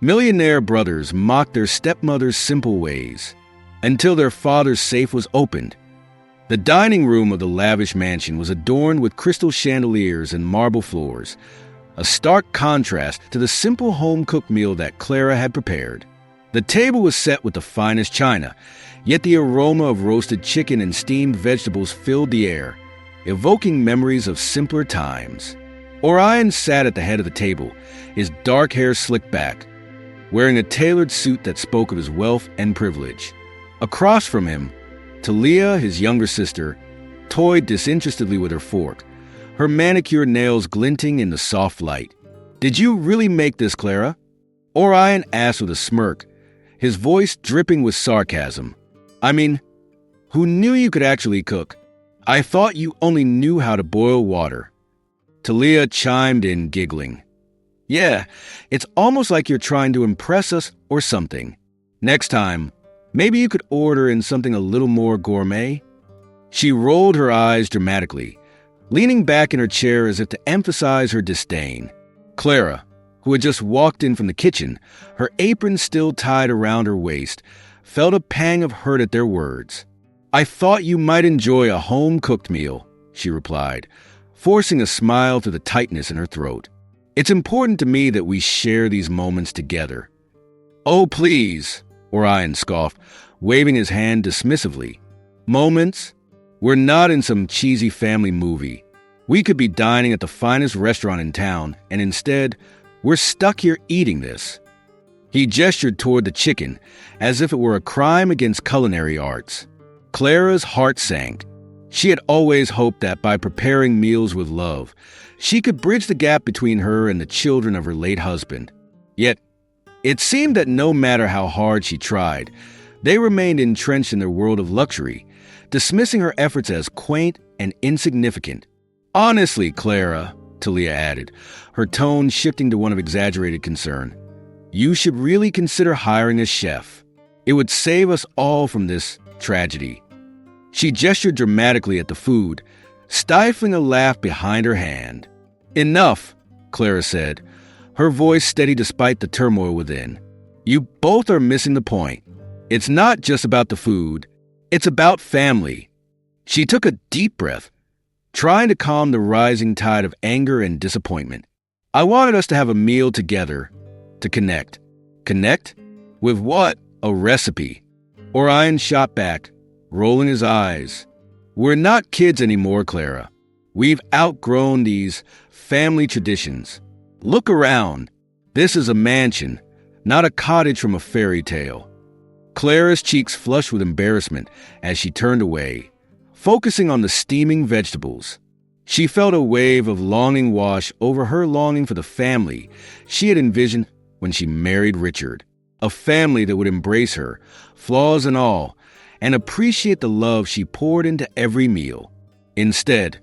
Millionaire brothers mocked their stepmother's simple ways until their father's safe was opened. The dining room of the lavish mansion was adorned with crystal chandeliers and marble floors, a stark contrast to the simple home-cooked meal that Clara had prepared. The table was set with the finest china, yet the aroma of roasted chicken and steamed vegetables filled the air, evoking memories of simpler times. Orion sat at the head of the table, his dark hair slicked back, wearing a tailored suit that spoke of his wealth and privilege. Across from him, Talia, his younger sister, toyed disinterestedly with her fork, her manicured nails glinting in the soft light. "Did you really make this, Clara?" Orion asked with a smirk, his voice dripping with sarcasm. "I mean, who knew you could actually cook? I thought you only knew how to boil water." Talia chimed in, giggling. "Yeah, it's almost like you're trying to impress us or something. Next time, maybe you could order in something a little more gourmet." She rolled her eyes dramatically, leaning back in her chair as if to emphasize her disdain. Clara, who had just walked in from the kitchen, her apron still tied around her waist, felt a pang of hurt at their words. "I thought you might enjoy a home-cooked meal," she replied, forcing a smile through the tightness in her throat. "It's important to me that we share these moments together." "Oh, please," Orion scoffed, waving his hand dismissively. "Moments? We're not in some cheesy family movie. We could be dining at the finest restaurant in town, and instead, we're stuck here eating this." He gestured toward the chicken, as if it were a crime against culinary arts. Clara's heart sank. She had always hoped that by preparing meals with love, she could bridge the gap between her and the children of her late husband. Yet, it seemed that no matter how hard she tried, they remained entrenched in their world of luxury, dismissing her efforts as quaint and insignificant. "Honestly, Clara," Talia added, her tone shifting to one of exaggerated concern, "you should really consider hiring a chef. It would save us all from this tragedy." She gestured dramatically at the food, stifling a laugh behind her hand. "Enough," Clara said, her voice steady despite the turmoil within. "You both are missing the point. It's not just about the food. It's about family." She took a deep breath, trying to calm the rising tide of anger and disappointment. "I wanted us to have a meal together, to connect." "Connect? With what? A recipe?" Orion shot back, rolling his eyes. "We're not kids anymore, Clara. We've outgrown these family traditions. Look around. This is a mansion, not a cottage from a fairy tale." Clara's cheeks flushed with embarrassment as she turned away, focusing on the steaming vegetables. She felt a wave of longing wash over her longing for the family she had envisioned when she married Richard. A family that would embrace her, flaws and all, and appreciate the love she poured into every meal. Instead,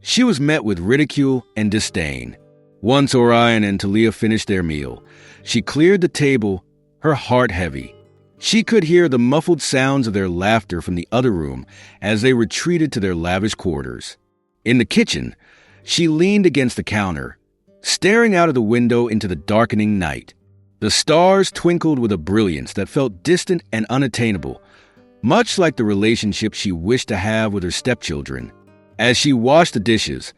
she was met with ridicule and disdain. Once Orion and Talia finished their meal, she cleared the table, her heart heavy. She could hear the muffled sounds of their laughter from the other room as they retreated to their lavish quarters. In the kitchen, she leaned against the counter, staring out of the window into the darkening night. The stars twinkled with a brilliance that felt distant and unattainable, much like the relationship she wished to have with her stepchildren. As she washed the dishes,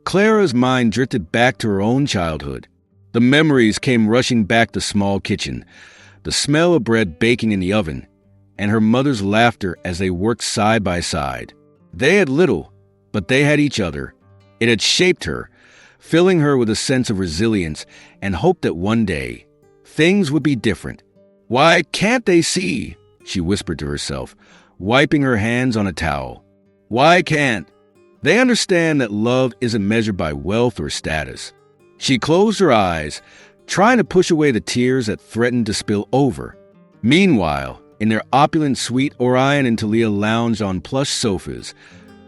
Clara's mind drifted back to her own childhood. The memories came rushing back to the small kitchen, the smell of bread baking in the oven, and her mother's laughter as they worked side by side. They had little, but they had each other. It had shaped her, filling her with a sense of resilience and hope that one day, things would be different. "Why can't they see?" she whispered to herself, wiping her hands on a towel. "Why can't they understand that love isn't measured by wealth or status?" She closed her eyes, trying to push away the tears that threatened to spill over. Meanwhile, in their opulent suite, Orion and Talia lounged on plush sofas,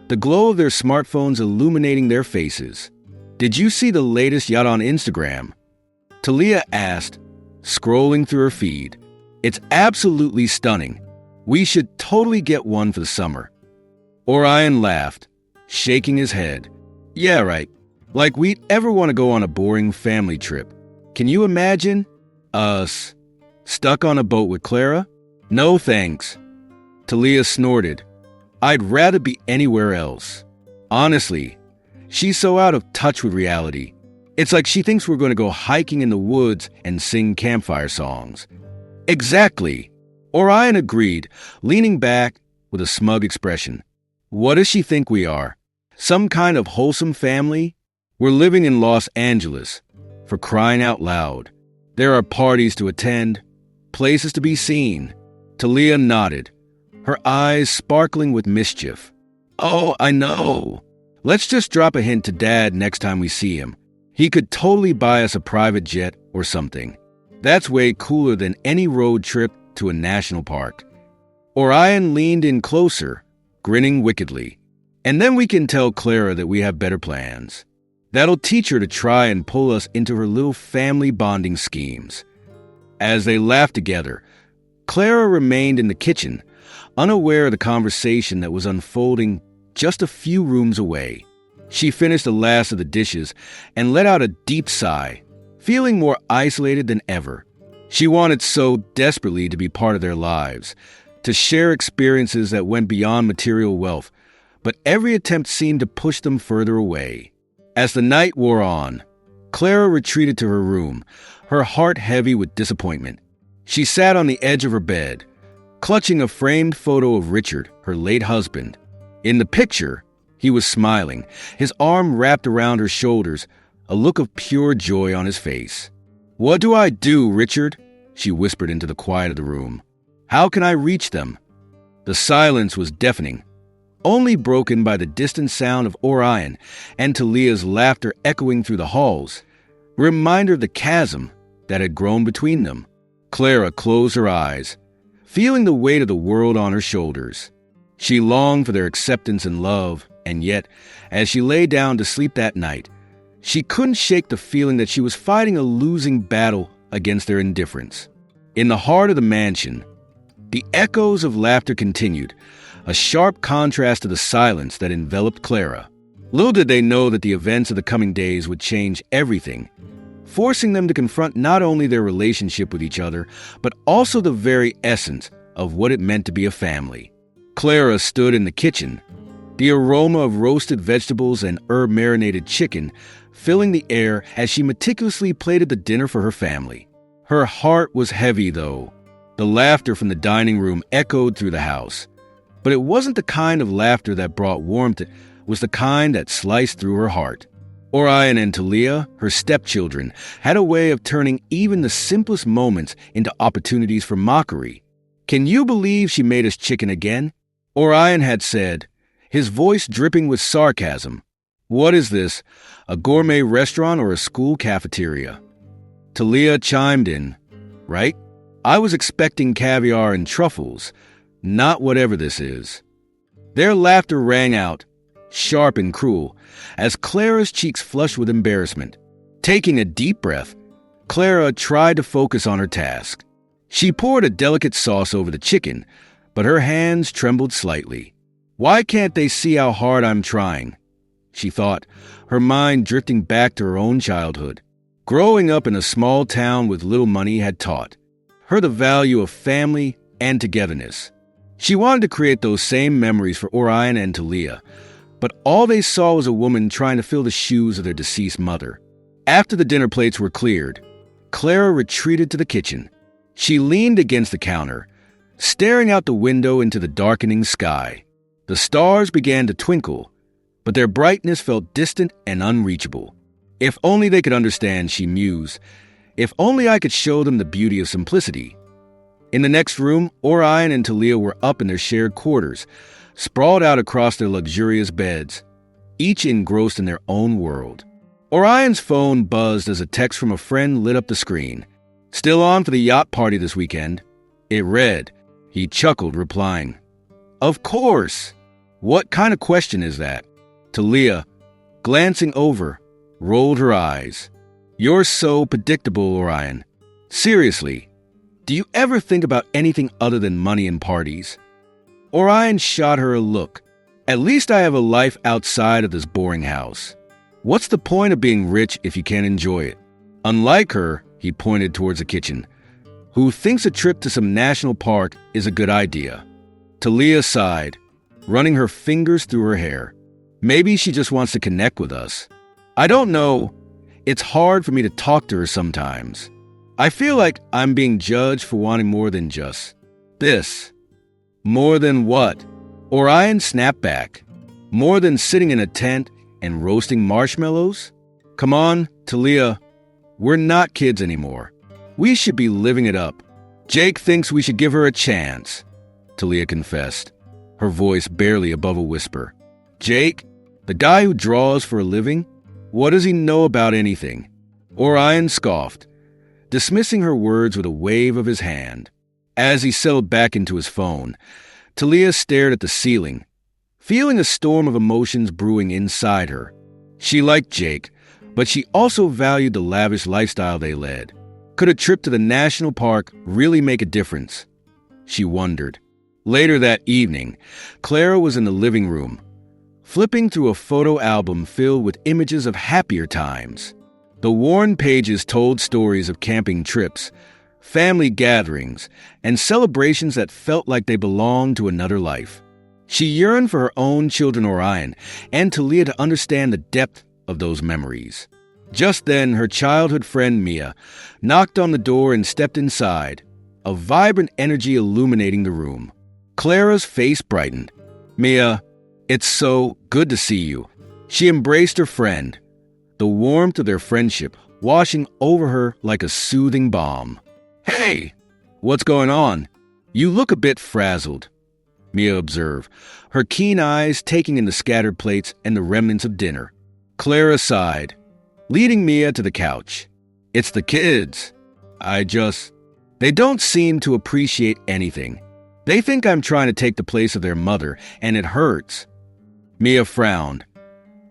the glow of their smartphones illuminating their faces. "Did you see the latest yacht on Instagram?" Talia asked, scrolling through her feed. "It's absolutely stunning. We should totally get one for the summer." Orion laughed, shaking his head. "Yeah, right. Like we'd ever want to go on a boring family trip. Can you imagine? Stuck on a boat with Clara? No thanks. Talia snorted. I'd rather be anywhere else. Honestly, she's so out of touch with reality. It's like she thinks we're going to go hiking in the woods and sing campfire songs. Exactly. Orion agreed, leaning back with a smug expression. What does she think we are? Some kind of wholesome family? We're living in Los Angeles, for crying out loud. There are parties to attend, places to be seen. Talia nodded, her eyes sparkling with mischief. Oh, I know. Let's just drop a hint to Dad next time we see him. He could totally buy us a private jet or something. That's way cooler than any road trip to a national park. Orion leaned in closer, grinning wickedly. And then we can tell Clara that we have better plans. That'll teach her to try and pull us into her little family bonding schemes. As they laughed together, Clara remained in the kitchen, unaware of the conversation that was unfolding just a few rooms away. She finished the last of the dishes and let out a deep sigh, feeling more isolated than ever. She wanted so desperately to be part of their lives, to share experiences that went beyond material wealth, but every attempt seemed to push them further away. As the night wore on, Clara retreated to her room, her heart heavy with disappointment. She sat on the edge of her bed, clutching a framed photo of Richard, her late husband. In the picture, he was smiling, his arm wrapped around her shoulders, a look of pure joy on his face. What do I do, Richard? She whispered into the quiet of the room. How can I reach them? The silence was deafening, only broken by the distant sound of Orion and Talia's laughter echoing through the halls, a reminder of the chasm that had grown between them. Clara closed her eyes, feeling the weight of the world on her shoulders. She longed for their acceptance and love, and yet, as she lay down to sleep that night, she couldn't shake the feeling that she was fighting a losing battle against their indifference. In the heart of the mansion, the echoes of laughter continued, a sharp contrast to the silence that enveloped Clara. Little did they know that the events of the coming days would change everything, forcing them to confront not only their relationship with each other, but also the very essence of what it meant to be a family. Clara stood in the kitchen, the aroma of roasted vegetables and herb-marinated chicken filling the air as she meticulously plated the dinner for her family. Her heart was heavy, though. The laughter from the dining room echoed through the house. But it wasn't the kind of laughter that brought warmth, it was the kind that sliced through her heart. Orion and Talia, her stepchildren, had a way of turning even the simplest moments into opportunities for mockery. Can you believe she made us chicken again? Orion had said, his voice dripping with sarcasm. What is this, a gourmet restaurant or a school cafeteria? Talia chimed in, right? I was expecting caviar and truffles, not whatever this is. Their laughter rang out, sharp and cruel, as Clara's cheeks flushed with embarrassment. Taking a deep breath, Clara tried to focus on her task. She poured a delicate sauce over the chicken, but her hands trembled slightly. Why can't they see how hard I'm trying? She thought, her mind drifting back to her own childhood. Growing up in a small town with little money had taught her the value of family and togetherness. She wanted to create those same memories for Orion and Talia, but all they saw was a woman trying to fill the shoes of their deceased mother. After the dinner plates were cleared, Clara retreated to the kitchen. She leaned against the counter, staring out the window into the darkening sky. The stars began to twinkle, but their brightness felt distant and unreachable. If only they could understand, she mused. If only I could show them the beauty of simplicity. In the next room, Orion and Talia were up in their shared quarters, sprawled out across their luxurious beds, each engrossed in their own world. Orion's phone buzzed as a text from a friend lit up the screen. Still on for the yacht party this weekend? It read. He chuckled, replying, Of course! What kind of question is that? Talia, glancing over, rolled her eyes. You're so predictable, Orion. Seriously, do you ever think about anything other than money and parties? Orion shot her a look. At least I have a life outside of this boring house. What's the point of being rich if you can't enjoy it? Unlike her, He pointed towards the kitchen. Who thinks a trip to some national park is a good idea? Talia sighed, running her fingers through her hair. Maybe she just wants to connect with us. I don't know. It's hard for me to talk to her sometimes. I feel like I'm being judged for wanting more than just this. More than what? Orion snapped back. More than sitting in a tent and roasting marshmallows? Come on, Talia. We're not kids anymore. We should be living it up. Jake thinks we should give her a chance, Talia confessed, her voice barely above a whisper. Jake? The guy who draws for a living? What does he know about anything? Orion scoffed, dismissing her words with a wave of his hand. As he settled back into his phone, Talia stared at the ceiling, feeling a storm of emotions brewing inside her. She liked Jake, but she also valued the lavish lifestyle they led. Could a trip to the national park really make a difference? She wondered. Later that evening, Clara was in the living room, flipping through a photo album filled with images of happier times. The worn pages told stories of camping trips, family gatherings, and celebrations that felt like they belonged to another life. She yearned for her own children Orion and Talia to understand the depth of those memories. Just then, her childhood friend Mia knocked on the door and stepped inside, a vibrant energy illuminating the room. Clara's face brightened. Mia, it's so good to see you. She embraced her friend, the warmth of their friendship washing over her like a soothing balm. Hey, what's going on? You look a bit frazzled, Mia observed, her keen eyes taking in the scattered plates and the remnants of dinner. Clara sighed, leading Mia to the couch. It's the kids. They don't seem to appreciate anything. They think I'm trying to take the place of their mother, and it hurts. Mia frowned,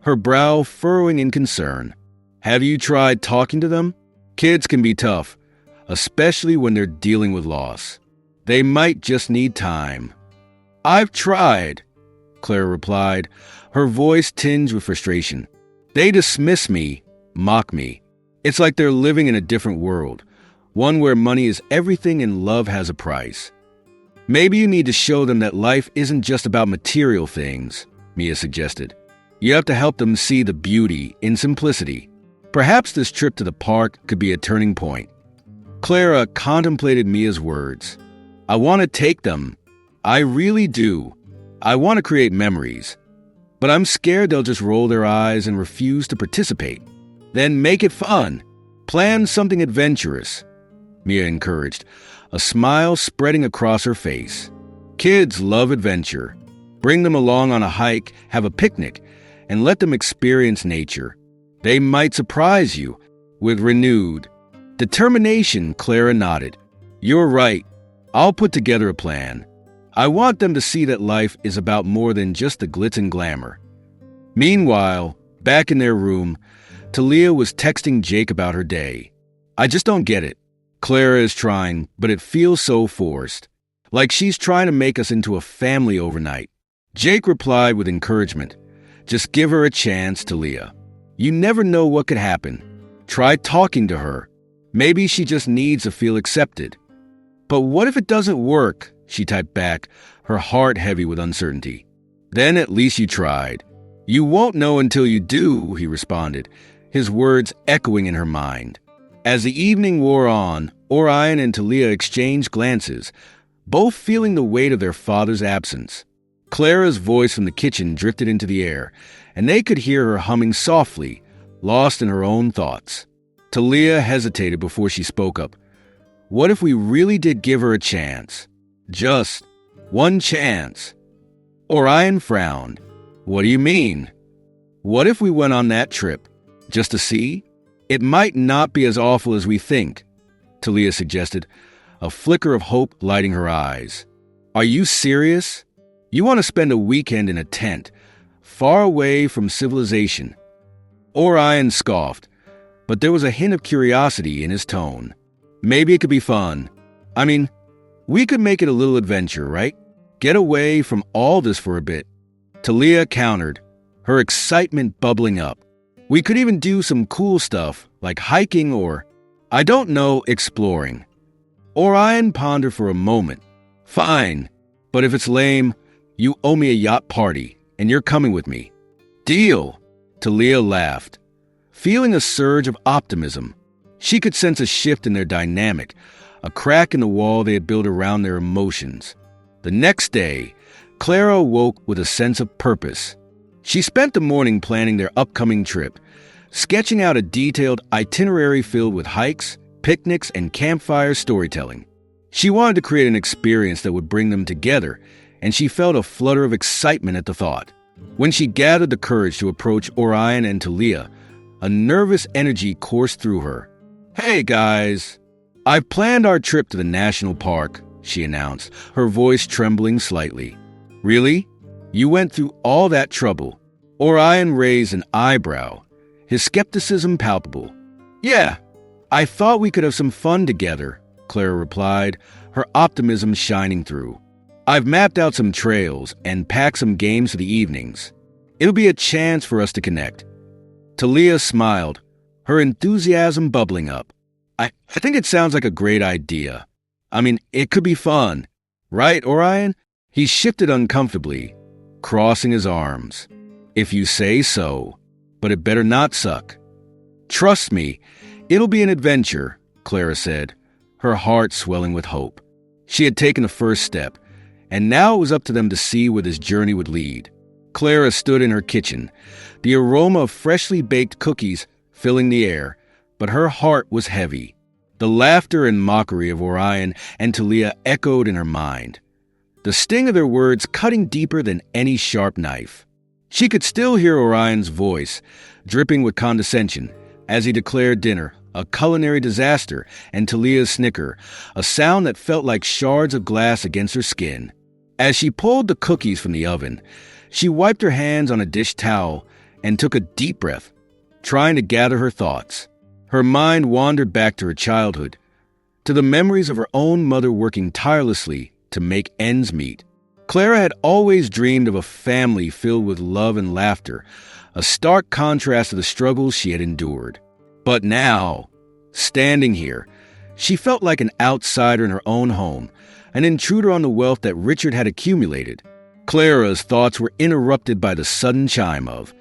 her brow furrowing in concern. Have you tried talking to them? Kids can be tough, especially when they're dealing with loss. They might just need time. I've tried, Clara replied, her voice tinged with frustration. They dismiss me, mock me. It's like they're living in a different world, one where money is everything and love has a price. Maybe you need to show them that life isn't just about material things, Mia suggested. You have to help them see the beauty in simplicity. Perhaps this trip to the park could be a turning point. Clara contemplated Mia's words. I want to take them. I really do. I want to create memories. But I'm scared they'll just roll their eyes and refuse to participate. Then make it fun. Plan something adventurous, Mia encouraged, a smile spreading across her face. Kids love adventure. Bring them along on a hike, have a picnic, and let them experience nature. They might surprise you. With renewed determination, Clara nodded. You're right. I'll put together a plan. I want them to see that life is about more than just the glitz and glamour. Meanwhile, back in their room, Talia was texting Jake about her day. I just don't get it. Clara is trying, but it feels so forced. Like she's trying to make us into a family overnight. Jake replied with encouragement. Just give her a chance, Talia. You never know what could happen. Try talking to her. Maybe she just needs to feel accepted. But what if it doesn't work? She typed back, her heart heavy with uncertainty. Then at least you tried. You won't know until you do, he responded, his words echoing in her mind. As the evening wore on, Orion and Talia exchanged glances, both feeling the weight of their father's absence. Clara's voice from the kitchen drifted into the air, and they could hear her humming softly, lost in her own thoughts. Talia hesitated before she spoke up. What if we really did give her a chance? Just one chance. Orion frowned. What do you mean? What if we went on that trip? Just to see? It might not be as awful as we think, Talia suggested, a flicker of hope lighting her eyes. Are you serious? You want to spend a weekend in a tent, far away from civilization? Orion scoffed, but there was a hint of curiosity in his tone. Maybe it could be fun. I mean, we could make it a little adventure, right? Get away from all this for a bit. Talia countered, her excitement bubbling up. We could even do some cool stuff, like hiking or I don't know, exploring. Orion pondered for a moment. Fine, but if it's lame, you owe me a yacht party, and you're coming with me. Deal, Talia laughed, feeling a surge of optimism. She could sense a shift in their dynamic, a crack in the wall they had built around their emotions. The next day, Clara awoke with a sense of purpose. She spent the morning planning their upcoming trip, sketching out a detailed itinerary filled with hikes, picnics, and campfire storytelling. She wanted to create an experience that would bring them together, and she felt a flutter of excitement at the thought. When she gathered the courage to approach Orion and Talia, a nervous energy coursed through her. "Hey, guys, I've planned our trip to the national park," she announced, her voice trembling slightly. "Really? You went through all that trouble?" Orion raised an eyebrow, his skepticism palpable. "Yeah, I thought we could have some fun together," Clara replied, her optimism shining through. "I've mapped out some trails and packed some games for the evenings. It'll be a chance for us to connect." Talia smiled, her enthusiasm bubbling up. I think it sounds like a great idea. I mean, it could be fun. Right, Orion?" He shifted uncomfortably, crossing his arms. "If you say so, but it better not suck." "Trust me, it'll be an adventure," Clara said, her heart swelling with hope. She had taken the first step, and now it was up to them to see where this journey would lead. Clara stood in her kitchen, the aroma of freshly baked cookies filling the air, but her heart was heavy. The laughter and mockery of Orion and Talia echoed in her mind, the sting of their words cutting deeper than any sharp knife. She could still hear Orion's voice, dripping with condescension, as he declared dinner a culinary disaster, and Talia's snicker, a sound that felt like shards of glass against her skin. As she pulled the cookies from the oven, she wiped her hands on a dish towel and took a deep breath, trying to gather her thoughts. Her mind wandered back to her childhood, to the memories of her own mother working tirelessly to make ends meet. Clara had always dreamed of a family filled with love and laughter, a stark contrast to the struggles she had endured. But now, standing here, she felt like an outsider in her own home, an intruder on the wealth that Richard had accumulated. Clara's thoughts were interrupted by the sudden chime of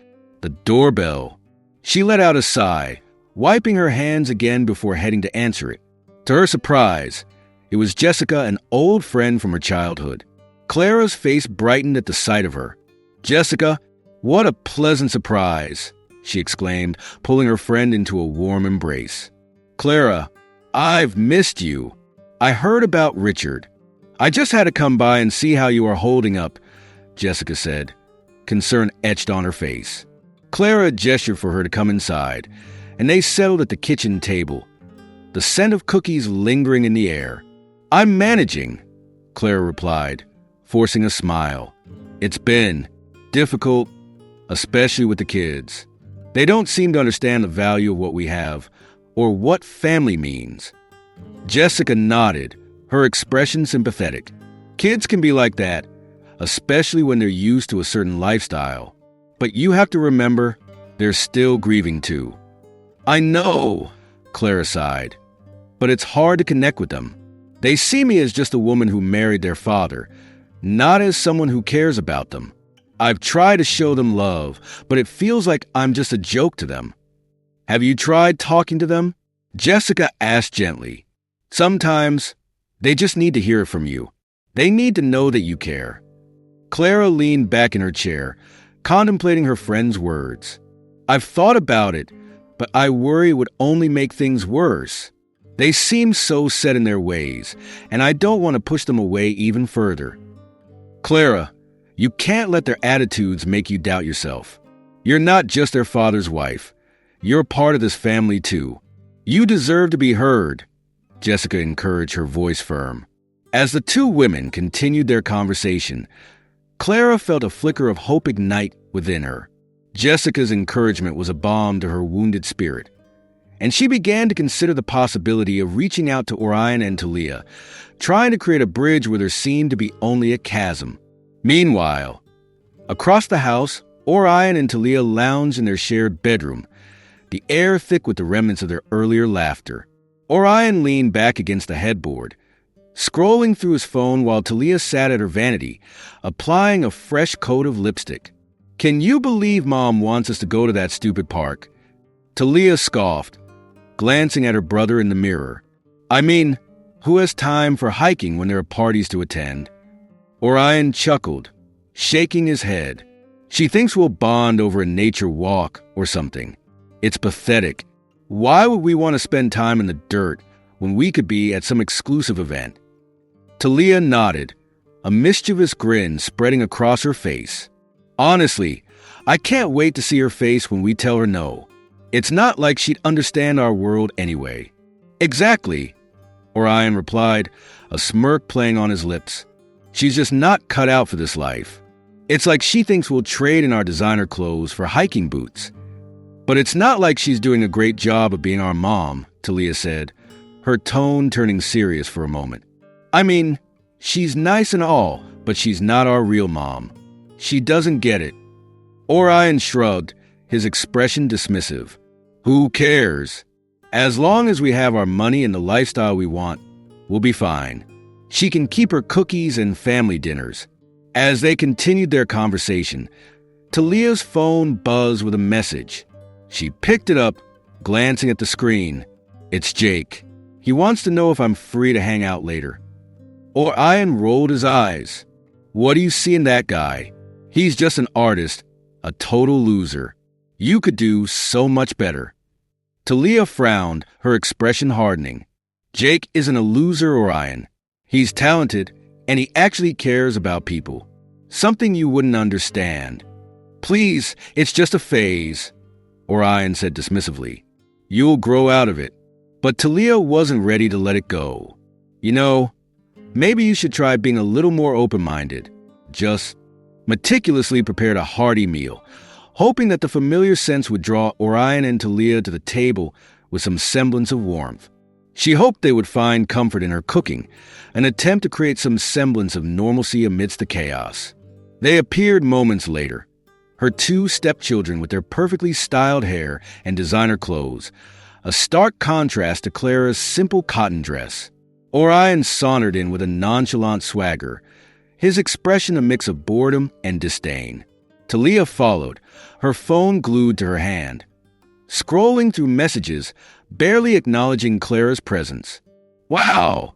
the doorbell. She let out a sigh, wiping her hands again before heading to answer it. To her surprise, it was Jessica, an old friend from her childhood. Clara's face brightened at the sight of her. "Jessica, what a pleasant surprise," she exclaimed, pulling her friend into a warm embrace. "Clara, I've missed you. I heard about Richard. I just had to come by and see how you are holding up," Jessica said, concern etched on her face. Clara gestured for her to come inside, and they settled at the kitchen table, the scent of cookies lingering in the air. "I'm managing," Clara replied, forcing a smile. "It's been difficult, especially with the kids. They don't seem to understand the value of what we have, or what family means." Jessica nodded, her expression sympathetic. "Kids can be like that, especially when they're used to a certain lifestyle. But you have to remember, they're still grieving too." "I know," Clara sighed, "but it's hard to connect with them. They see me as just a woman who married their father, not as someone who cares about them. I've tried to show them love, but it feels like I'm just a joke to them." "Have you tried talking to them?" Jessica asked gently. "Sometimes they just need to hear it from you. They need to know that you care." Clara leaned back in her chair, contemplating her friend's words. "I've thought about it, but I worry it would only make things worse. They seem so set in their ways, and I don't want to push them away even further." "Clara, you can't let their attitudes make you doubt yourself. You're not just their father's wife. You're part of this family too. You deserve to be heard," Jessica encouraged, her voice firm. As the two women continued their conversation, Clara felt a flicker of hope ignite within her. Jessica's encouragement was a balm to her wounded spirit, and she began to consider the possibility of reaching out to Orion and Talia, trying to create a bridge where there seemed to be only a chasm. Meanwhile, across the house, Orion and Talia lounged in their shared bedroom, the air thick with the remnants of their earlier laughter. Orion leaned back against the headboard, scrolling through his phone while Talia sat at her vanity, applying a fresh coat of lipstick. "Can you believe Mom wants us to go to that stupid park?" Talia scoffed, glancing at her brother in the mirror. "I mean, who has time for hiking when there are parties to attend?" Orion chuckled, shaking his head. "She thinks we'll bond over a nature walk or something. It's pathetic. Why would we want to spend time in the dirt when we could be at some exclusive event?" Talia nodded, a mischievous grin spreading across her face. "Honestly, I can't wait to see her face when we tell her no. It's not like she'd understand our world anyway." "Exactly," Orion replied, a smirk playing on his lips. "She's just not cut out for this life. It's like she thinks we'll trade in our designer clothes for hiking boots." "But it's not like she's doing a great job of being our mom," Talia said, her tone turning serious for a moment. "I mean, she's nice and all, but she's not our real mom. She doesn't get it." Orion shrugged, his expression dismissive. "Who cares? As long as we have our money and the lifestyle we want, we'll be fine. She can keep her cookies and family dinners." As they continued their conversation, Talia's phone buzzed with a message. She picked it up, glancing at the screen. "It's Jake. He wants to know if I'm free to hang out later." Orion rolled his eyes. "What do you see in that guy? He's just an artist, a total loser. You could do so much better." Talia frowned, her expression hardening. "Jake isn't a loser, Orion. He's talented, and he actually cares about people. Something you wouldn't understand." "Please, it's just a phase," Orion said dismissively. "You'll grow out of it." But Talia wasn't ready to let it go. "You know, maybe you should try being a little more open-minded." Just meticulously prepared a hearty meal, hoping that the familiar scents would draw Orion and Talia to the table with some semblance of warmth. She hoped they would find comfort in her cooking, an attempt to create some semblance of normalcy amidst the chaos. They appeared moments later, her two stepchildren with their perfectly styled hair and designer clothes, a stark contrast to Clara's simple cotton dress. Orion sauntered in with a nonchalant swagger, his expression a mix of boredom and disdain. Talia followed, her phone glued to her hand, scrolling through messages, barely acknowledging Clara's presence. "Wow!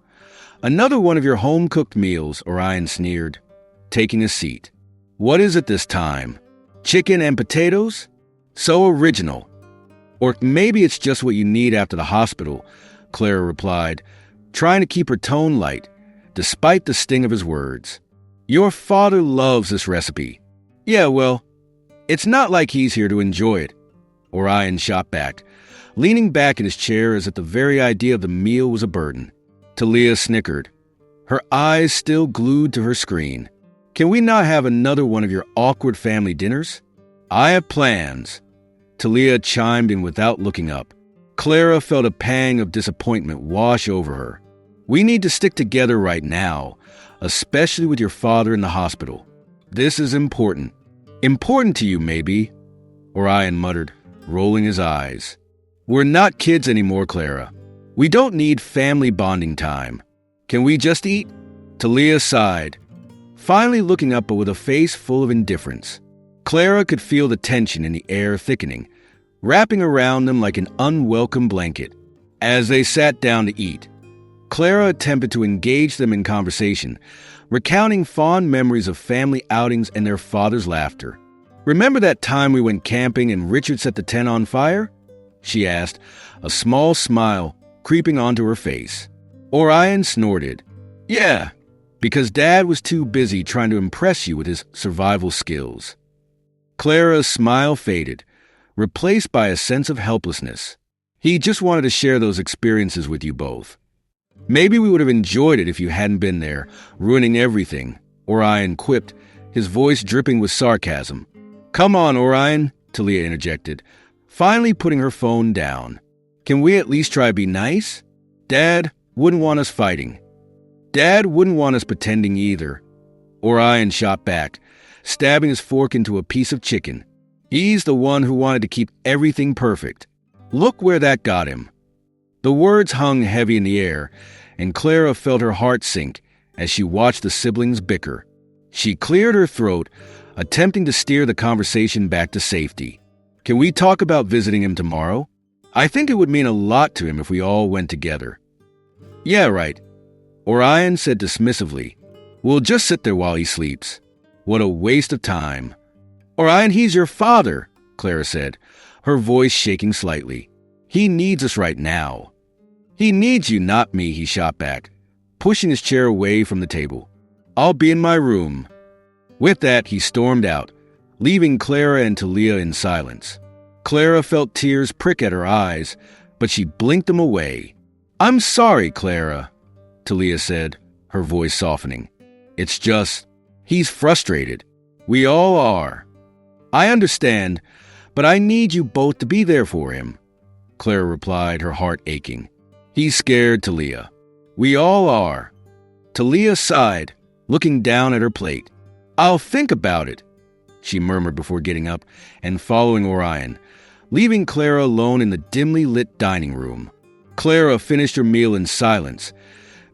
Another one of your home-cooked meals," Orion sneered, taking a seat. "What is it this time? Chicken and potatoes? So original." "Or maybe it's just what you need after the hospital," Clara replied, trying to keep her tone light, despite the sting of his words. "Your father loves this recipe." "Yeah, well, it's not like he's here to enjoy it," Orion shot back, leaning back in his chair as if the very idea of the meal was a burden. Talia snickered, her eyes still glued to her screen. "Can we not have another one of your awkward family dinners?" "I have plans," Talia chimed in without looking up. Clara felt a pang of disappointment wash over her. "We need to stick together right now, especially with your father in the hospital. This is important." "Important to you, maybe," Orion muttered, rolling his eyes. "We're not kids anymore, Clara. We don't need family bonding time. Can we just eat?" Talia sighed, finally looking up but with a face full of indifference. Clara could feel the tension in the air thickening, wrapping around them like an unwelcome blanket. As they sat down to eat, Clara attempted to engage them in conversation, recounting fond memories of family outings and their father's laughter. "Remember that time we went camping and Richard set the tent on fire?" she asked, a small smile creeping onto her face. Orion snorted. "Yeah, because Dad was too busy trying to impress you with his survival skills." Clara's smile faded, replaced by a sense of helplessness. "He just wanted to share those experiences with you both. Maybe we would have enjoyed it if you hadn't been there, ruining everything," Orion quipped, his voice dripping with sarcasm. "Come on, Orion," Talia interjected, finally putting her phone down. "Can we at least try to be nice? Dad wouldn't want us fighting." "Dad wouldn't want us pretending either," Orion shot back, stabbing his fork into a piece of chicken. "He's the one who wanted to keep everything perfect. Look where that got him." The words hung heavy in the air, and Clara felt her heart sink as she watched the siblings bicker. She cleared her throat, attempting to steer the conversation back to safety. "Can we talk about visiting him tomorrow? I think it would mean a lot to him if we all went together." "Yeah, right," Orion said dismissively. "We'll just sit there while he sleeps. What a waste of time." "Orion, he's your father," Clara said, her voice shaking slightly. "He needs us right now." "He needs you, not me," he shot back, pushing his chair away from the table. "I'll be in my room." With that, he stormed out, leaving Clara and Talia in silence. Clara felt tears prick at her eyes, but she blinked them away. "I'm sorry, Clara," Talia said, her voice softening. "It's just, he's frustrated. We all are. I understand, but I need you both to be there for him," Clara replied, her heart aching. "He's scared, Talia. We all are." Talia sighed, looking down at her plate. "I'll think about it," she murmured before getting up and following Orion, leaving Clara alone in the dimly lit dining room. Clara finished her meal in silence,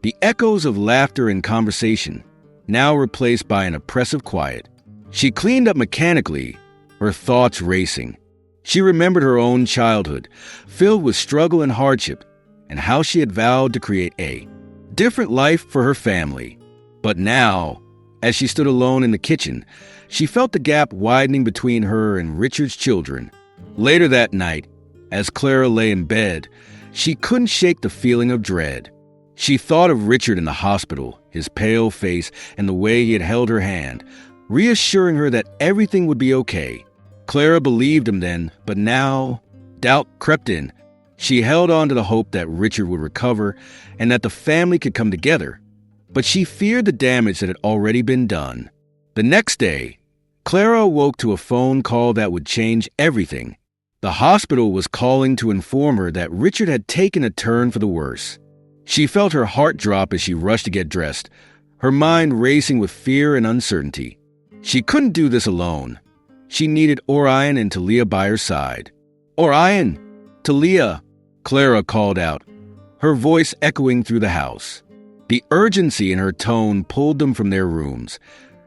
the echoes of laughter and conversation now replaced by an oppressive quiet. She cleaned up mechanically, her thoughts racing. She remembered her own childhood, filled with struggle and hardship, and how she had vowed to create a different life for her family. But now, as she stood alone in the kitchen, she felt the gap widening between her and Richard's children. Later that night, as Clara lay in bed, she couldn't shake the feeling of dread. She thought of Richard in the hospital, his pale face and the way he had held her hand, reassuring her that everything would be okay. Clara believed him then, but now doubt crept in. She held on to the hope that Richard would recover and that the family could come together, but she feared the damage that had already been done. The next day, Clara awoke to a phone call that would change everything. The hospital was calling to inform her that Richard had taken a turn for the worse. She felt her heart drop as she rushed to get dressed, her mind racing with fear and uncertainty. She couldn't do this alone. She needed Orion and Talia by her side. "Orion! Talia!" Clara called out, her voice echoing through the house. The urgency in her tone pulled them from their rooms,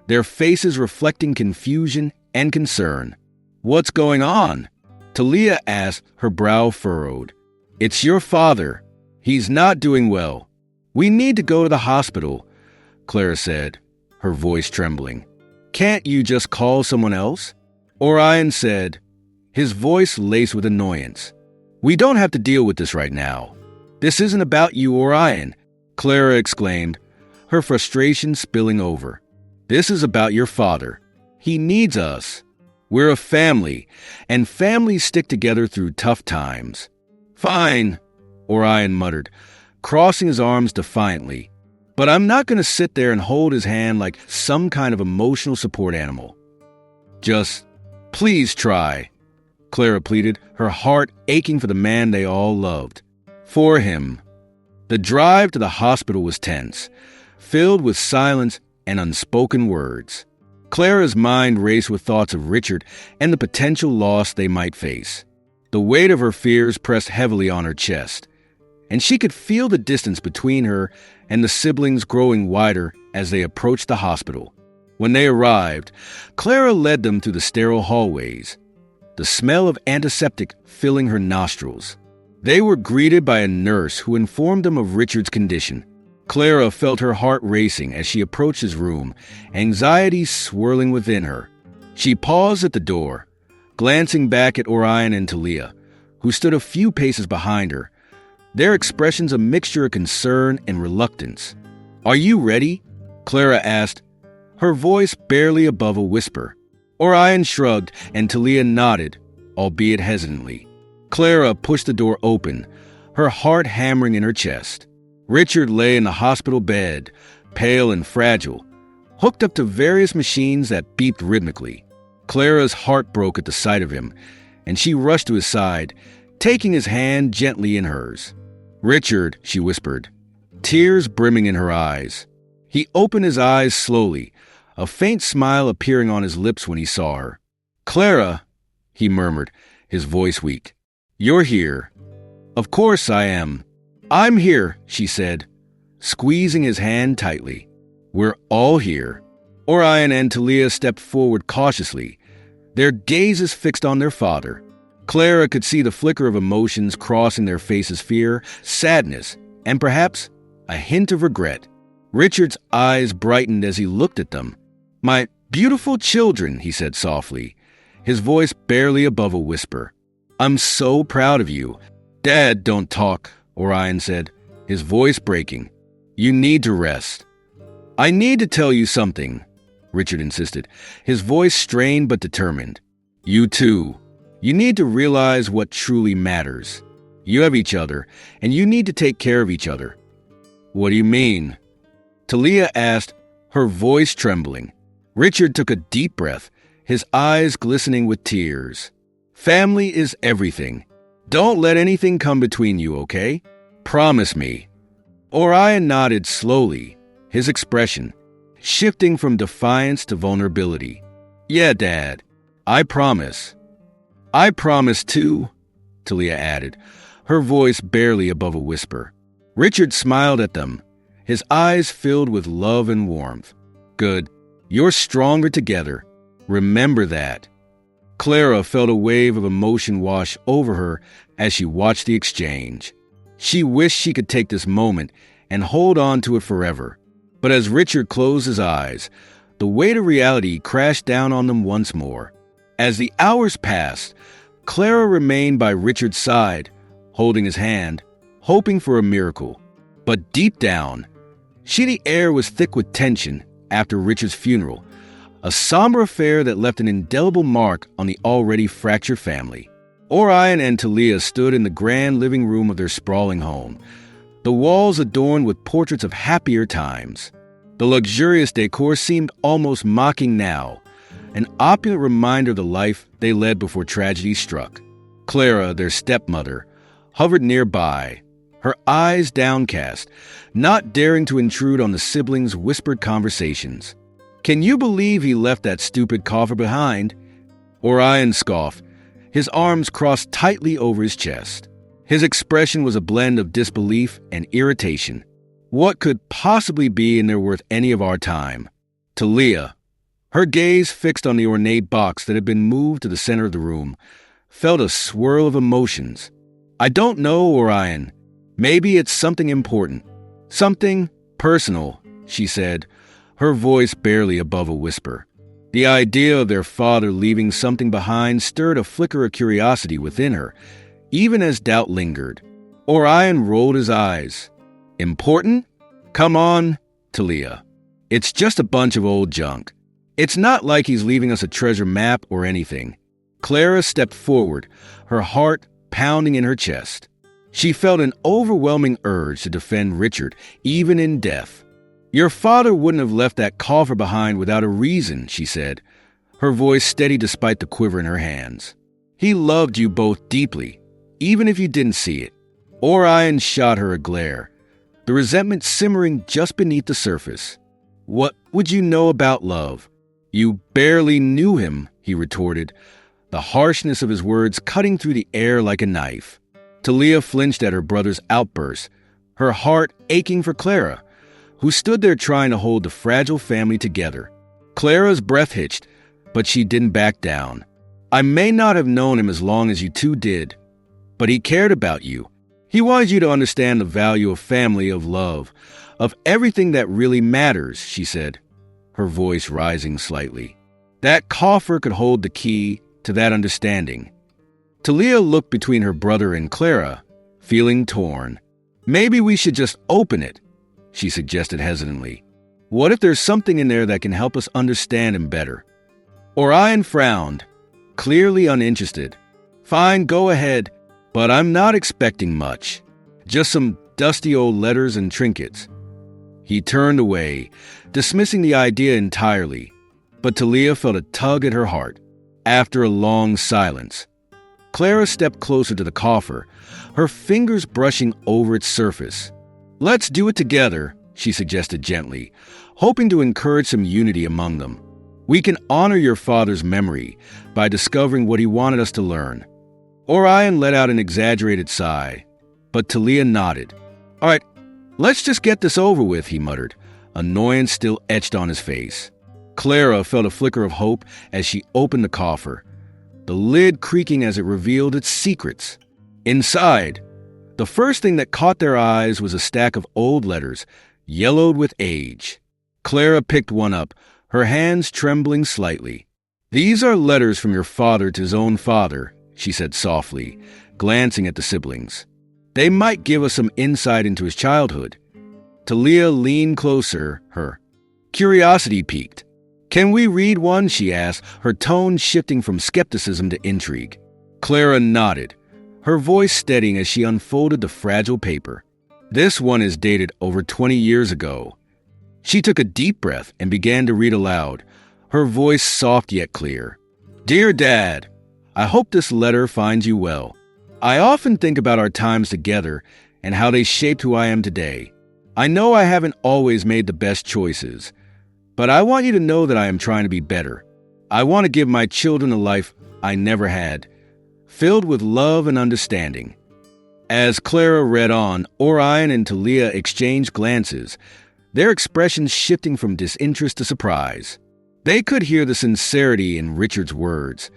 their faces reflecting confusion and concern. "What's going on?" Talia asked, her brow furrowed. "It's your father. He's not doing well. We need to go to the hospital," Clara said, her voice trembling. "Can't you just call someone else?" Orion said, his voice laced with annoyance. "We don't have to deal with this right now. This isn't about you, Orion," Clara exclaimed, her frustration spilling over. "This is about your father. He needs us. We're a family, and families stick together through tough times." "Fine," Orion muttered, crossing his arms defiantly. "But I'm not going to sit there and hold his hand like some kind of emotional support animal. Just, please try," Clara pleaded, her heart aching for the man they all loved. For him. The drive to the hospital was tense, filled with silence and unspoken words. Clara's mind raced with thoughts of Richard and the potential loss they might face. The weight of her fears pressed heavily on her chest, and she could feel the distance between her and the siblings growing wider as they approached the hospital. When they arrived, Clara led them through the sterile hallways, the smell of antiseptic filling her nostrils. They were greeted by a nurse who informed them of Richard's condition. Clara felt her heart racing as she approached his room, anxiety swirling within her. She paused at the door, glancing back at Orion and Talia, who stood a few paces behind her, their expressions a mixture of concern and reluctance. "Are you ready?" Clara asked, her voice barely above a whisper. Orion shrugged and Talia nodded, albeit hesitantly. Clara pushed the door open, her heart hammering in her chest. Richard lay in the hospital bed, pale and fragile, hooked up to various machines that beeped rhythmically. Clara's heart broke at the sight of him, and she rushed to his side, taking his hand gently in hers. "Richard," she whispered, tears brimming in her eyes. He opened his eyes slowly, a faint smile appearing on his lips when he saw her. "Clara," he murmured, his voice weak. "You're here." "Of course I am," "I'm here," she said, squeezing his hand tightly. "We're all here." Orion and Talia stepped forward cautiously, their gazes fixed on their father. Clara could see the flicker of emotions crossing their faces: fear, sadness, and perhaps a hint of regret. Richard's eyes brightened as he looked at them. "My beautiful children," he said softly, his voice barely above a whisper. "I'm so proud of you." "Dad, don't talk," Orion said, his voice breaking. "You need to rest." "I need to tell you something," Richard insisted, his voice strained but determined. "You too. You need to realize what truly matters. You have each other, and you need to take care of each other." "What do you mean?" Talia asked, her voice trembling. Richard took a deep breath, his eyes glistening with tears. "Family is everything. Don't let anything come between you, okay? Promise me." Orion nodded slowly, his expression shifting from defiance to vulnerability. "Yeah, Dad, I promise." "I promise too," Talia added, her voice barely above a whisper. Richard smiled at them, his eyes filled with love and warmth. "Good. You're stronger together. Remember that." Clara felt a wave of emotion wash over her as she watched the exchange. She wished she could take this moment and hold on to it forever. But as Richard closed his eyes, the weight of reality crashed down on them once more. As the hours passed, Clara remained by Richard's side, holding his hand, hoping for a miracle. But deep down, the air was thick with tension after Richard's funeral, a somber affair that left an indelible mark on the already fractured family. Orion and Talia stood in the grand living room of their sprawling home, the walls adorned with portraits of happier times. The luxurious decor seemed almost mocking now, an opulent reminder of the life they led before tragedy struck. Clara, their stepmother, hovered nearby, her eyes downcast, not daring to intrude on the siblings' whispered conversations. "Can you believe he left that stupid coffer behind?" Orion scoffed, his arms crossed tightly over his chest. His expression was a blend of disbelief and irritation. What could possibly be in there worth any of our time? Talia, her gaze fixed on the ornate box that had been moved to the center of the room, felt a swirl of emotions. "I don't know, Orion. Maybe it's something important. Something personal," she said, her voice barely above a whisper. The idea of their father leaving something behind stirred a flicker of curiosity within her, even as doubt lingered. Orion rolled his eyes. "Important? Come on, Talia. It's just a bunch of old junk. It's not like he's leaving us a treasure map or anything." Clara stepped forward, her heart pounding in her chest. She felt an overwhelming urge to defend Richard, even in death. "Your father wouldn't have left that coffer behind without a reason," she said, her voice steady despite the quiver in her hands. "He loved you both deeply, even if you didn't see it." Orion shot her a glare, the resentment simmering just beneath the surface. "What would you know about love? You barely knew him," he retorted, the harshness of his words cutting through the air like a knife. Talia flinched at her brother's outburst, her heart aching for Clara, who stood there trying to hold the fragile family together. Clara's breath hitched, but she didn't back down. "I may not have known him as long as you two did, but he cared about you. He wanted you to understand the value of family, of love, of everything that really matters," she said, her voice rising slightly. "That coffer could hold the key to that understanding." Talia looked between her brother and Clara, feeling torn. "Maybe we should just open it," she suggested hesitantly. "What if there's something in there that can help us understand him better?" Orion frowned, clearly uninterested. "Fine, go ahead, but I'm not expecting much. Just some dusty old letters and trinkets." He turned away, dismissing the idea entirely, but Talia felt a tug at her heart. After a long silence, Clara stepped closer to the coffer, her fingers brushing over its surface. "Let's do it together," she suggested gently, hoping to encourage some unity among them. "We can honor your father's memory by discovering what he wanted us to learn." Orion let out an exaggerated sigh, but Talia nodded. All right, let's just get this over with, he muttered, annoyance still etched on his face. Clara felt a flicker of hope as she opened the coffer, the lid creaking as it revealed its secrets. Inside, the first thing that caught their eyes was a stack of old letters, yellowed with age. Clara picked one up, her hands trembling slightly. "These are letters from your father to his own father," she said softly, glancing at the siblings. "They might give us some insight into his childhood." Talia leaned closer, her curiosity piqued. "Can we read one?" she asked, her tone shifting from skepticism to intrigue. Clara nodded, her voice steadying as she unfolded the fragile paper. "This one is dated over 20 years ago." She took a deep breath and began to read aloud, her voice soft yet clear. "Dear Dad, I hope this letter finds you well. I often think about our times together and how they shaped who I am today. I know I haven't always made the best choices, but I want you to know that I am trying to be better. I want to give my children a life I never had, filled with love and understanding." As Clara read on, Orion and Talia exchanged glances, their expressions shifting from disinterest to surprise. They could hear the sincerity in Richard's words,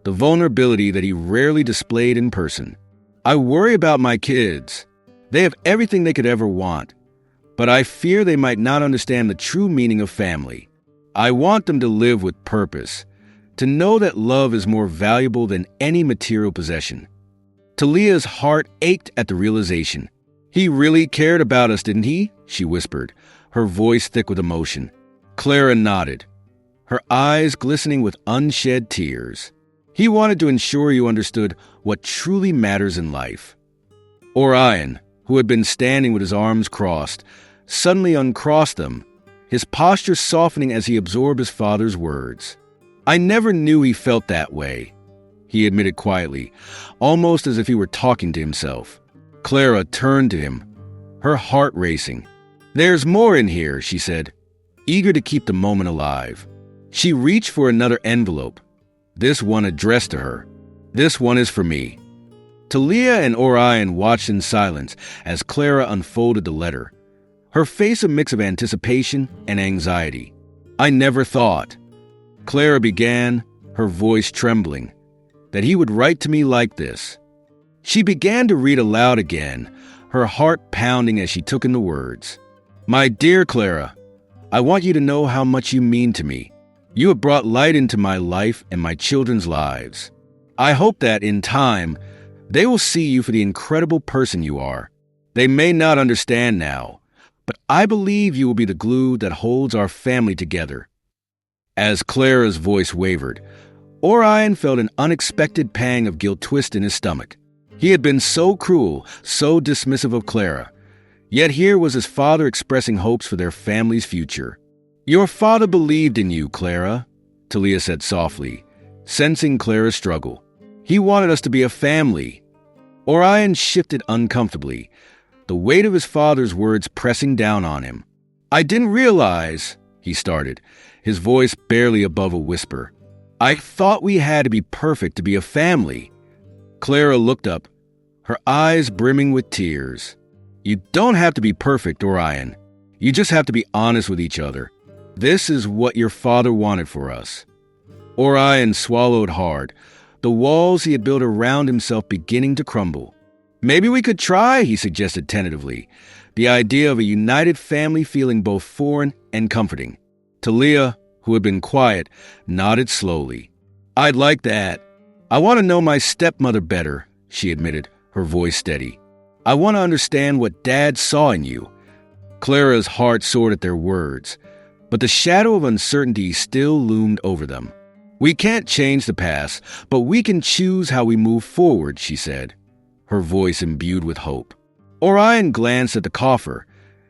the vulnerability that he rarely displayed in person. "I worry about my kids. They have everything they could ever want, but I fear they might not understand the true meaning of family. I want them to live with purpose, to know that love is more valuable than any material possession." Talia's heart ached at the realization. "He really cared about us, didn't he?" she whispered, her voice thick with emotion. Clara nodded, her eyes glistening with unshed tears. "He wanted to ensure you understood what truly matters in life." Orion, who had been standing with his arms crossed, suddenly uncrossed them, his posture softening as he absorbed his father's words. "I never knew he felt that way," he admitted quietly, almost as if he were talking to himself. Clara turned to him, her heart racing. "There's more in here," she said, eager to keep the moment alive. She reached for another envelope, this one addressed to her. "This one is for me." Talia and Orion watched in silence as Clara unfolded the letter, her face a mix of anticipation and anxiety. "I never thought," Clara began, her voice trembling, "that he would write to me like this." She began to read aloud again, her heart pounding as she took in the words. "My dear Clara, I want you to know how much you mean to me. You have brought light into my life and my children's lives. I hope that, in time, they will see you for the incredible person you are. They may not understand now, but I believe you will be the glue that holds our family together." As Clara's voice wavered, Orion felt an unexpected pang of guilt twist in his stomach. He had been so cruel, so dismissive of Clara, yet here was his father expressing hopes for their family's future. "Your father believed in you, Clara," Talia said softly, sensing Clara's struggle. "He wanted us to be a family." Orion shifted uncomfortably, the weight of his father's words pressing down on him. "I didn't realize," he started, his voice barely above a whisper. "I thought we had to be perfect to be a family." Clara looked up, her eyes brimming with tears. "You don't have to be perfect, Orion. You just have to be honest with each other. This is what your father wanted for us." Orion swallowed hard, the walls he had built around himself beginning to crumble. "Maybe we could try," he suggested tentatively, the idea of a united family feeling both foreign and comforting. Talia, who had been quiet, nodded slowly. "I'd like that. I want to know my stepmother better," she admitted, her voice steady. "I want to understand what Dad saw in you." Clara's heart soared at their words, but the shadow of uncertainty still loomed over them. "We can't change the past, but we can choose how we move forward," she said, her voice imbued with hope. Orion glanced at the coffer,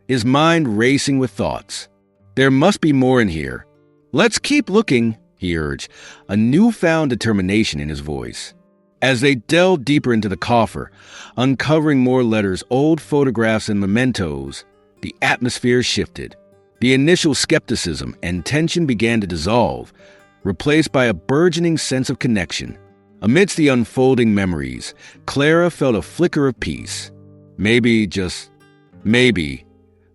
his mind racing with thoughts. "There must be more in here. Let's keep looking," he urged, a newfound determination in his voice. As they delved deeper into the coffer, uncovering more letters, old photographs, and mementos, the atmosphere shifted. The initial skepticism and tension began to dissolve, replaced by a burgeoning sense of connection. Amidst the unfolding memories, Clara felt a flicker of peace. Maybe just Maybe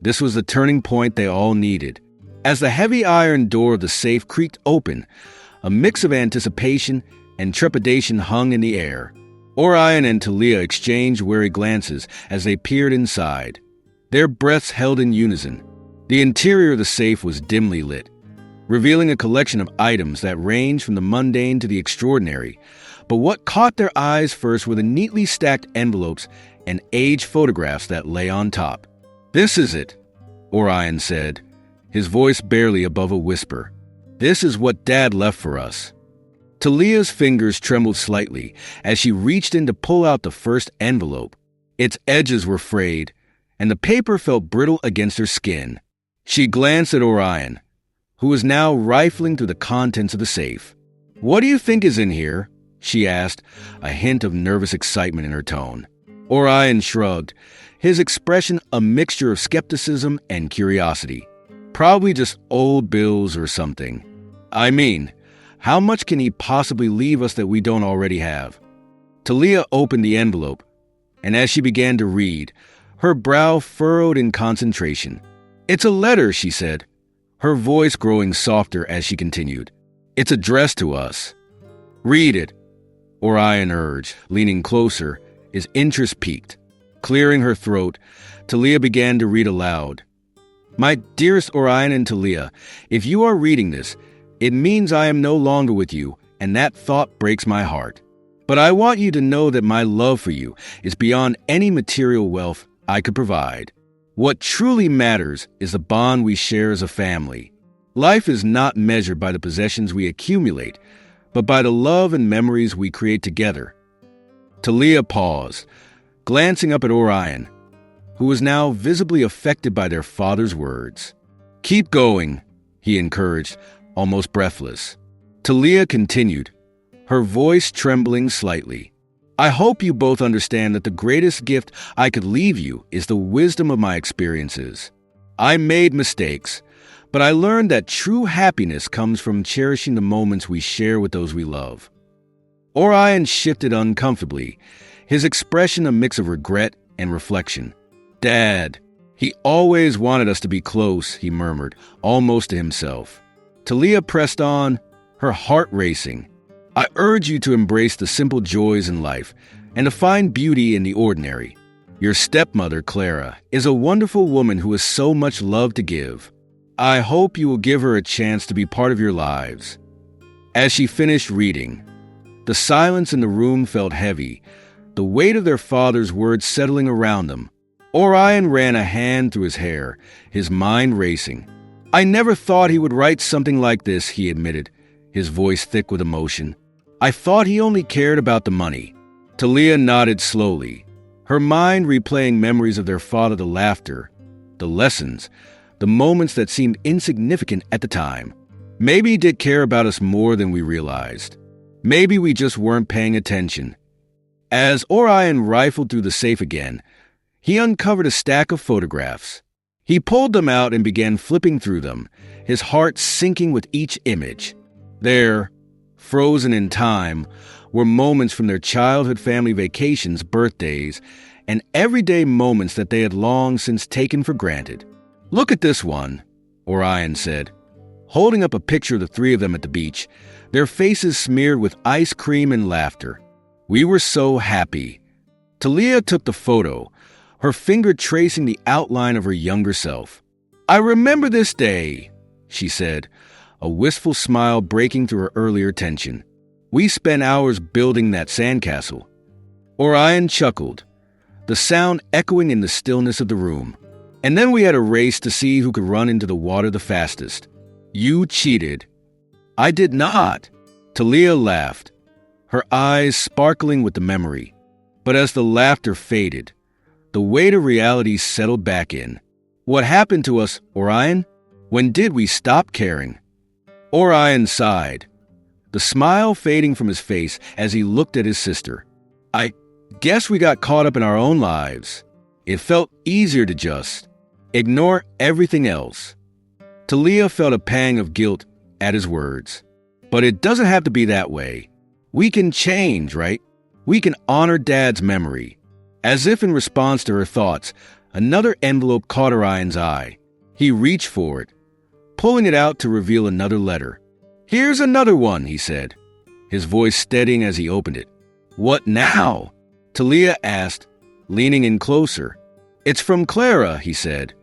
this was the turning point they all needed. As the heavy iron door of the safe creaked open, a mix of anticipation and trepidation hung in the air. Orion and Talia exchanged wary glances as they peered inside. Their breaths held in unison. The interior of the safe was dimly lit, revealing a collection of items that ranged from the mundane to the extraordinary. But what caught their eyes first were the neatly stacked envelopes and aged photographs that lay on top. "This is it," Orion said, his voice barely above a whisper. "This is what Dad left for us." Talia's fingers trembled slightly as she reached in to pull out the first envelope. Its edges were frayed, and the paper felt brittle against her skin. She glanced at Orion, who was now rifling through the contents of the safe. "What do you think is in here?" she asked, a hint of nervous excitement in her tone. Orion shrugged, his expression a mixture of skepticism and curiosity. "Probably just old bills or something. I mean, how much can he possibly leave us that we don't already have?" Talia opened the envelope, and as she began to read, her brow furrowed in concentration. "It's a letter," she said, her voice growing softer as she continued. "It's addressed to us." "Read it," Orion urged, leaning closer, his interest piqued. Clearing her throat, Talia began to read aloud. "My dearest Orion and Talia, if you are reading this, it means I am no longer with you, and that thought breaks my heart. But I want you to know that my love for you is beyond any material wealth I could provide. What truly matters is the bond we share as a family. Life is not measured by the possessions we accumulate, but by the love and memories we create together." Talia paused, glancing up at Orion, who was now visibly affected by their father's words. "Keep going," he encouraged, almost breathless. Talia continued, her voice trembling slightly. "I hope you both understand that the greatest gift I could leave you is the wisdom of my experiences. I made mistakes, but I learned that true happiness comes from cherishing the moments we share with those we love." Orion shifted uncomfortably, his expression a mix of regret and reflection. "Dad, he always wanted us to be close," he murmured, almost to himself. Talia pressed on, her heart racing. "I urge you to embrace the simple joys in life and to find beauty in the ordinary. Your stepmother, Clara, is a wonderful woman who has so much love to give. I hope you will give her a chance to be part of your lives." As she finished reading, the silence in the room felt heavy, the weight of their father's words settling around them. Orion ran a hand through his hair, his mind racing. "I never thought he would write something like this," he admitted, his voice thick with emotion. "I thought he only cared about the money." Talia nodded slowly, her mind replaying memories of their father, the laughter, the lessons, the moments that seemed insignificant at the time. Maybe he did care about us more than we realized. Maybe we just weren't paying attention. As Orion rifled through the safe again, he uncovered a stack of photographs. He pulled them out and began flipping through them, his heart sinking with each image. There, frozen in time, were moments from their childhood family vacations, birthdays, and everyday moments that they had long since taken for granted. "Look at this one," Orion said, holding up a picture of the three of them at the beach, their faces smeared with ice cream and laughter. "We were so happy." Talia took the photo, her finger tracing the outline of her younger self. "I remember this day," she said, a wistful smile breaking through her earlier tension. "We spent hours building that sandcastle." Orion chuckled, the sound echoing in the stillness of the room. "And then we had a race to see who could run into the water the fastest. You cheated." "I did not." Talia laughed, her eyes sparkling with the memory. But as the laughter faded, the weight of reality settled back in. "What happened to us, Orion? When did we stop caring?" Orion sighed, the smile fading from his face as he looked at his sister. "I guess we got caught up in our own lives. It felt easier to just ignore everything else." Talia felt a pang of guilt at his words. "But it doesn't have to be that way. We can change, right? We can honor Dad's memory." As if in response to her thoughts, Another envelope caught Orion's eye. He reached for it, pulling it out to reveal another letter. "Here's another one," he said, his voice steadying as he opened it. "What now?" Talia asked, leaning in closer. "It's from Clara," he said,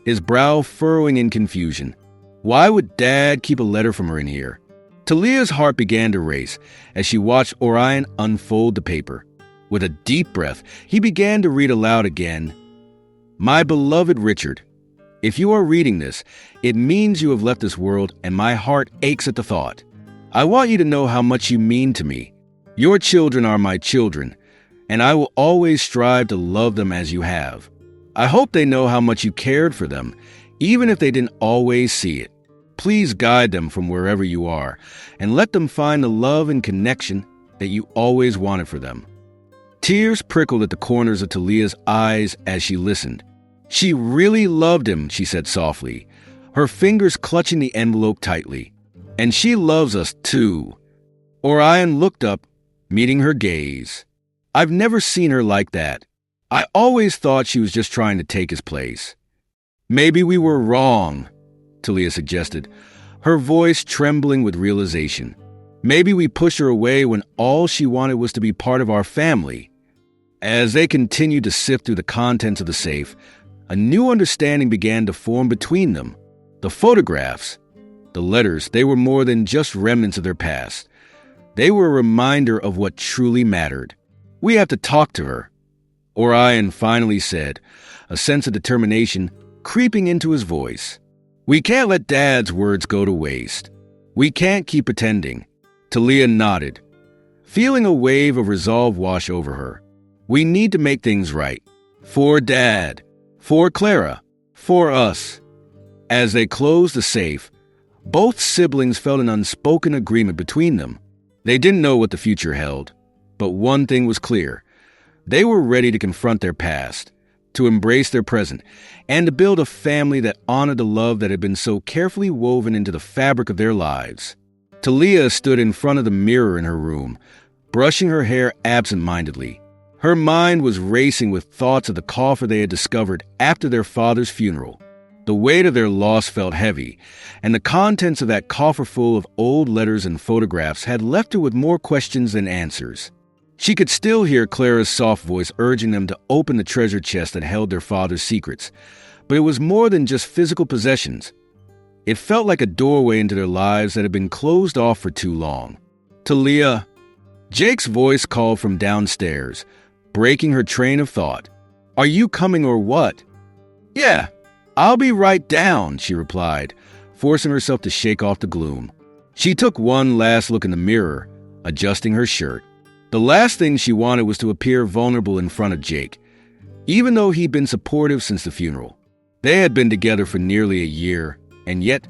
his brow furrowing in confusion. Why would Dad keep a letter from her in here? Talia's heart began to race as she watched Orion unfold the paper. With a deep breath, he began to read aloud again. "My beloved Richard, if you are reading this, it means you have left this world and my heart aches at the thought. I want you to know how much you mean to me. Your children are my children, and I will always strive to love them as you have. I hope they know how much you cared for them, even if they didn't always see it. Please guide them from wherever you are, and let them find the love and connection that you always wanted for them." Tears prickled at the corners of Talia's eyes as she listened. "She really loved him," she said softly, her fingers clutching the envelope tightly. "And she loves us too." Orion looked up, meeting her gaze. "I've never seen her like that. I always thought she was just trying to take his place." "Maybe we were wrong," Talia suggested, her voice trembling with realization. "Maybe we pushed her away when all she wanted was to be part of our family." As they continued to sift through the contents of the safe, a new understanding began to form between them. The photographs, the letters, they were more than just remnants of their past. They were a reminder of what truly mattered. "We have to talk to her," Orion finally said, a sense of determination creeping into his voice. "We can't let Dad's words go to waste. We can't keep pretending." Talia nodded, feeling a wave of resolve wash over her. "We need to make things right. For Dad, for Clara, for us." As they closed the safe, both siblings felt an unspoken agreement between them. They didn't know what the future held, but one thing was clear. They were ready to confront their past, to embrace their present, and to build a family that honored the love that had been so carefully woven into the fabric of their lives. Talia stood in front of the mirror in her room, brushing her hair absent-mindedly. Her mind was racing with thoughts of the coffer they had discovered after their father's funeral. The weight of their loss felt heavy, and the contents of that coffer full of old letters and photographs had left her with more questions than answers. She could still hear Clara's soft voice urging them to open the treasure chest that held their father's secrets, but it was more than just physical possessions. It felt like a doorway into their lives that had been closed off for too long. "Talia," Jake's voice called from downstairs, breaking her train of thought. "Are you coming or what?" "Yeah, I'll be right down," she replied, forcing herself to shake off the gloom. She took one last look in the mirror, adjusting her shirt. The last thing she wanted was to appear vulnerable in front of Jake, even though he'd been supportive since the funeral. They had been together for nearly a year, and yet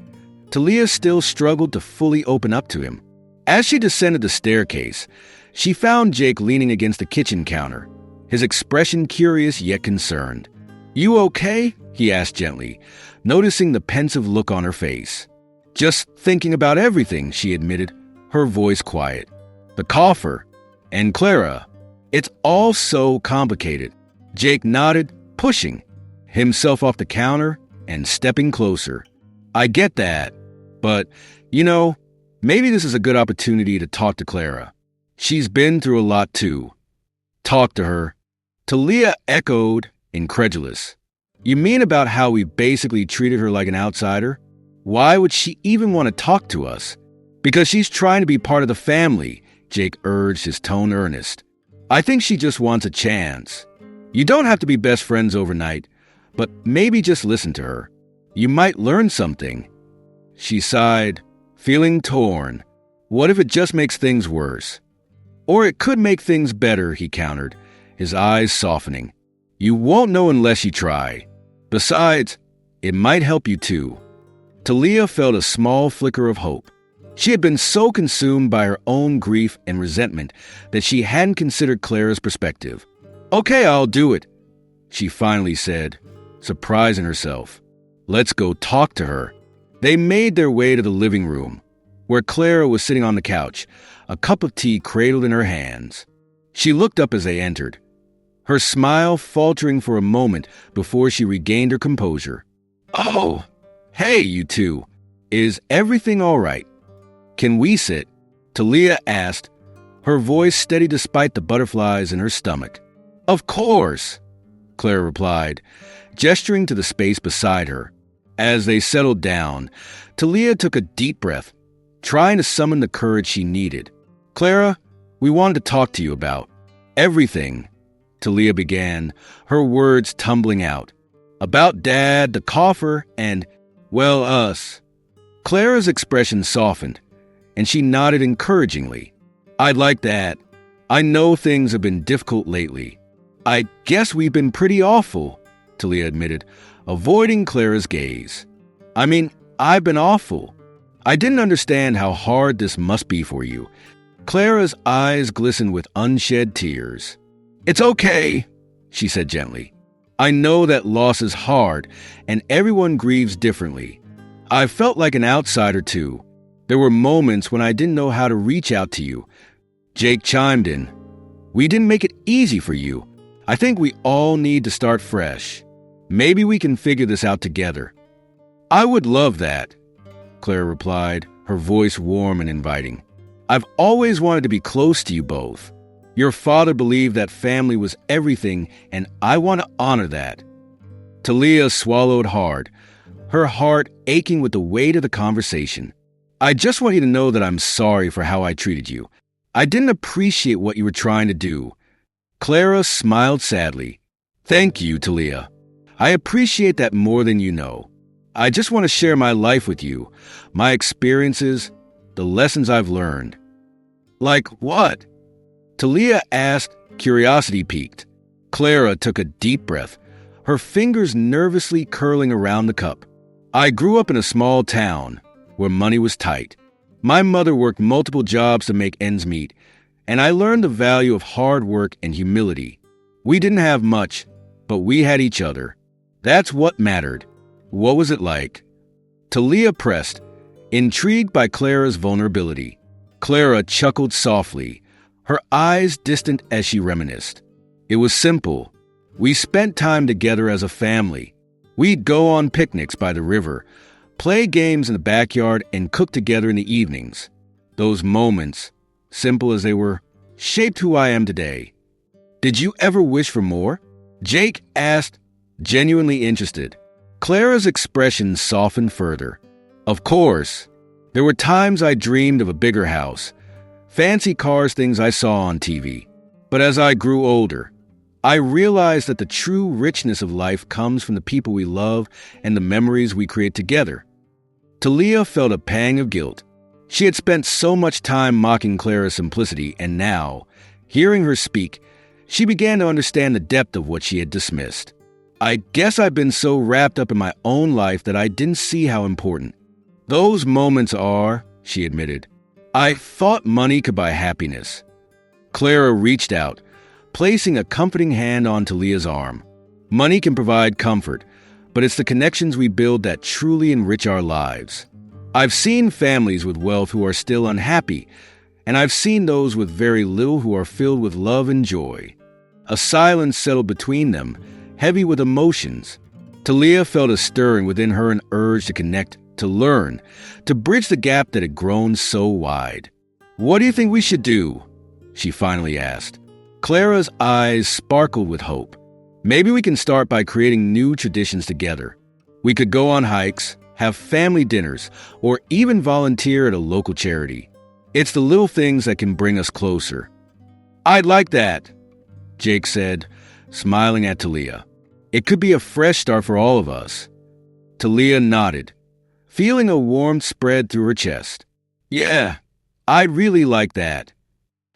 Talia still struggled to fully open up to him. As she descended the staircase, she found Jake leaning against the kitchen counter, his expression curious yet concerned. "You okay?" he asked gently, noticing the pensive look on her face. "Just thinking about everything," she admitted, her voice quiet. "The coffer. And Clara. It's all so complicated." Jake nodded, pushing himself off the counter and stepping closer. "I get that, but, maybe this is a good opportunity to talk to Clara. She's been through a lot too." "Talk to her?" Talia echoed, incredulous. "You mean about how we basically treated her like an outsider? Why would she even want to talk to us?" "Because she's trying to be part of the family," Jake urged, his tone earnest. "I think she just wants a chance. You don't have to be best friends overnight, but maybe just listen to her. You might learn something." She sighed, feeling torn. What if it just makes things worse? "Or it could make things better," he countered, his eyes softening. "You won't know unless you try. Besides, it might help you too." Talia felt a small flicker of hope. She had been so consumed by her own grief and resentment that she hadn't considered Clara's perspective. "Okay, I'll do it," she finally said, surprising herself. "Let's go talk to her." They made their way to the living room, where Clara was sitting on the couch, a cup of tea cradled in her hands. She looked up as they entered, her smile faltering for a moment before she regained her composure. "Oh, hey, you two. Is everything all right? Can we sit?" Talia asked, her voice steady despite the butterflies in her stomach. "Of course," Clara replied, gesturing to the space beside her. As they settled down, Talia took a deep breath, trying to summon the courage she needed. "Clara, we wanted to talk to you about everything," Talia began, her words tumbling out. "About Dad, the coffer, and, well, us." Clara's expression softened, and she nodded encouragingly. "I'd like that. I know things have been difficult lately." "I guess we've been pretty awful," Talia admitted, avoiding Clara's gaze. "I mean, I've been awful. I didn't understand how hard this must be for you." Clara's eyes glistened with unshed tears. "It's okay," she said gently. "I know that loss is hard, and everyone grieves differently. I felt like an outsider, too. There were moments when I didn't know how to reach out to you." Jake chimed in. "We didn't make it easy for you. I think we all need to start fresh. Maybe we can figure this out together." "I would love that," Clara replied, her voice warm and inviting. "I've always wanted to be close to you both. Your father believed that family was everything, and I want to honor that." Talia swallowed hard, her heart aching with the weight of the conversation. "I just want you to know that I'm sorry for how I treated you. I didn't appreciate what you were trying to do." Clara smiled sadly. "Thank you, Talia. I appreciate that more than you know. I just want to share my life with you, my experiences, the lessons I've learned." "Like what?" Talia asked, curiosity piqued. Clara took a deep breath, her fingers nervously curling around the cup. "I grew up in a small town where money was tight. My mother worked multiple jobs to make ends meet, and I learned the value of hard work and humility. We didn't have much, but we had each other. That's what mattered." "What was it like?" Talia pressed, intrigued by Clara's vulnerability. Clara chuckled softly, her eyes distant as she reminisced. "It was simple. We spent time together as a family. We'd go on picnics by the river, play games in the backyard, and cook together in the evenings. Those moments, simple as they were, shaped who I am today." "Did you ever wish for more?" Jake asked, genuinely interested. Clara's expression softened further. "Of course. There were times I dreamed of a bigger house, fancy cars, things I saw on TV. But as I grew older, I realized that the true richness of life comes from the people we love and the memories we create together." Talia felt a pang of guilt. She had spent so much time mocking Clara's simplicity, and now, hearing her speak, she began to understand the depth of what she had dismissed. "I guess I've been so wrapped up in my own life that I didn't see how important those moments are," she admitted. "I thought money could buy happiness." Clara reached out, placing a comforting hand on Talia's arm. "Money can provide comfort, but it's the connections we build that truly enrich our lives. I've seen families with wealth who are still unhappy, and I've seen those with very little who are filled with love and joy." A silence settled between them, heavy with emotions. Talia felt a stirring within her, an urge to connect, to learn, to bridge the gap that had grown so wide. "What do you think we should do?" she finally asked. Clara's eyes sparkled with hope. "Maybe we can start by creating new traditions together. We could go on hikes, have family dinners, or even volunteer at a local charity. It's the little things that can bring us closer." "I'd like that," Jake said, smiling at Talia. "It could be a fresh start for all of us." Talia nodded, feeling a warmth spread through her chest. "Yeah, I'd really like that."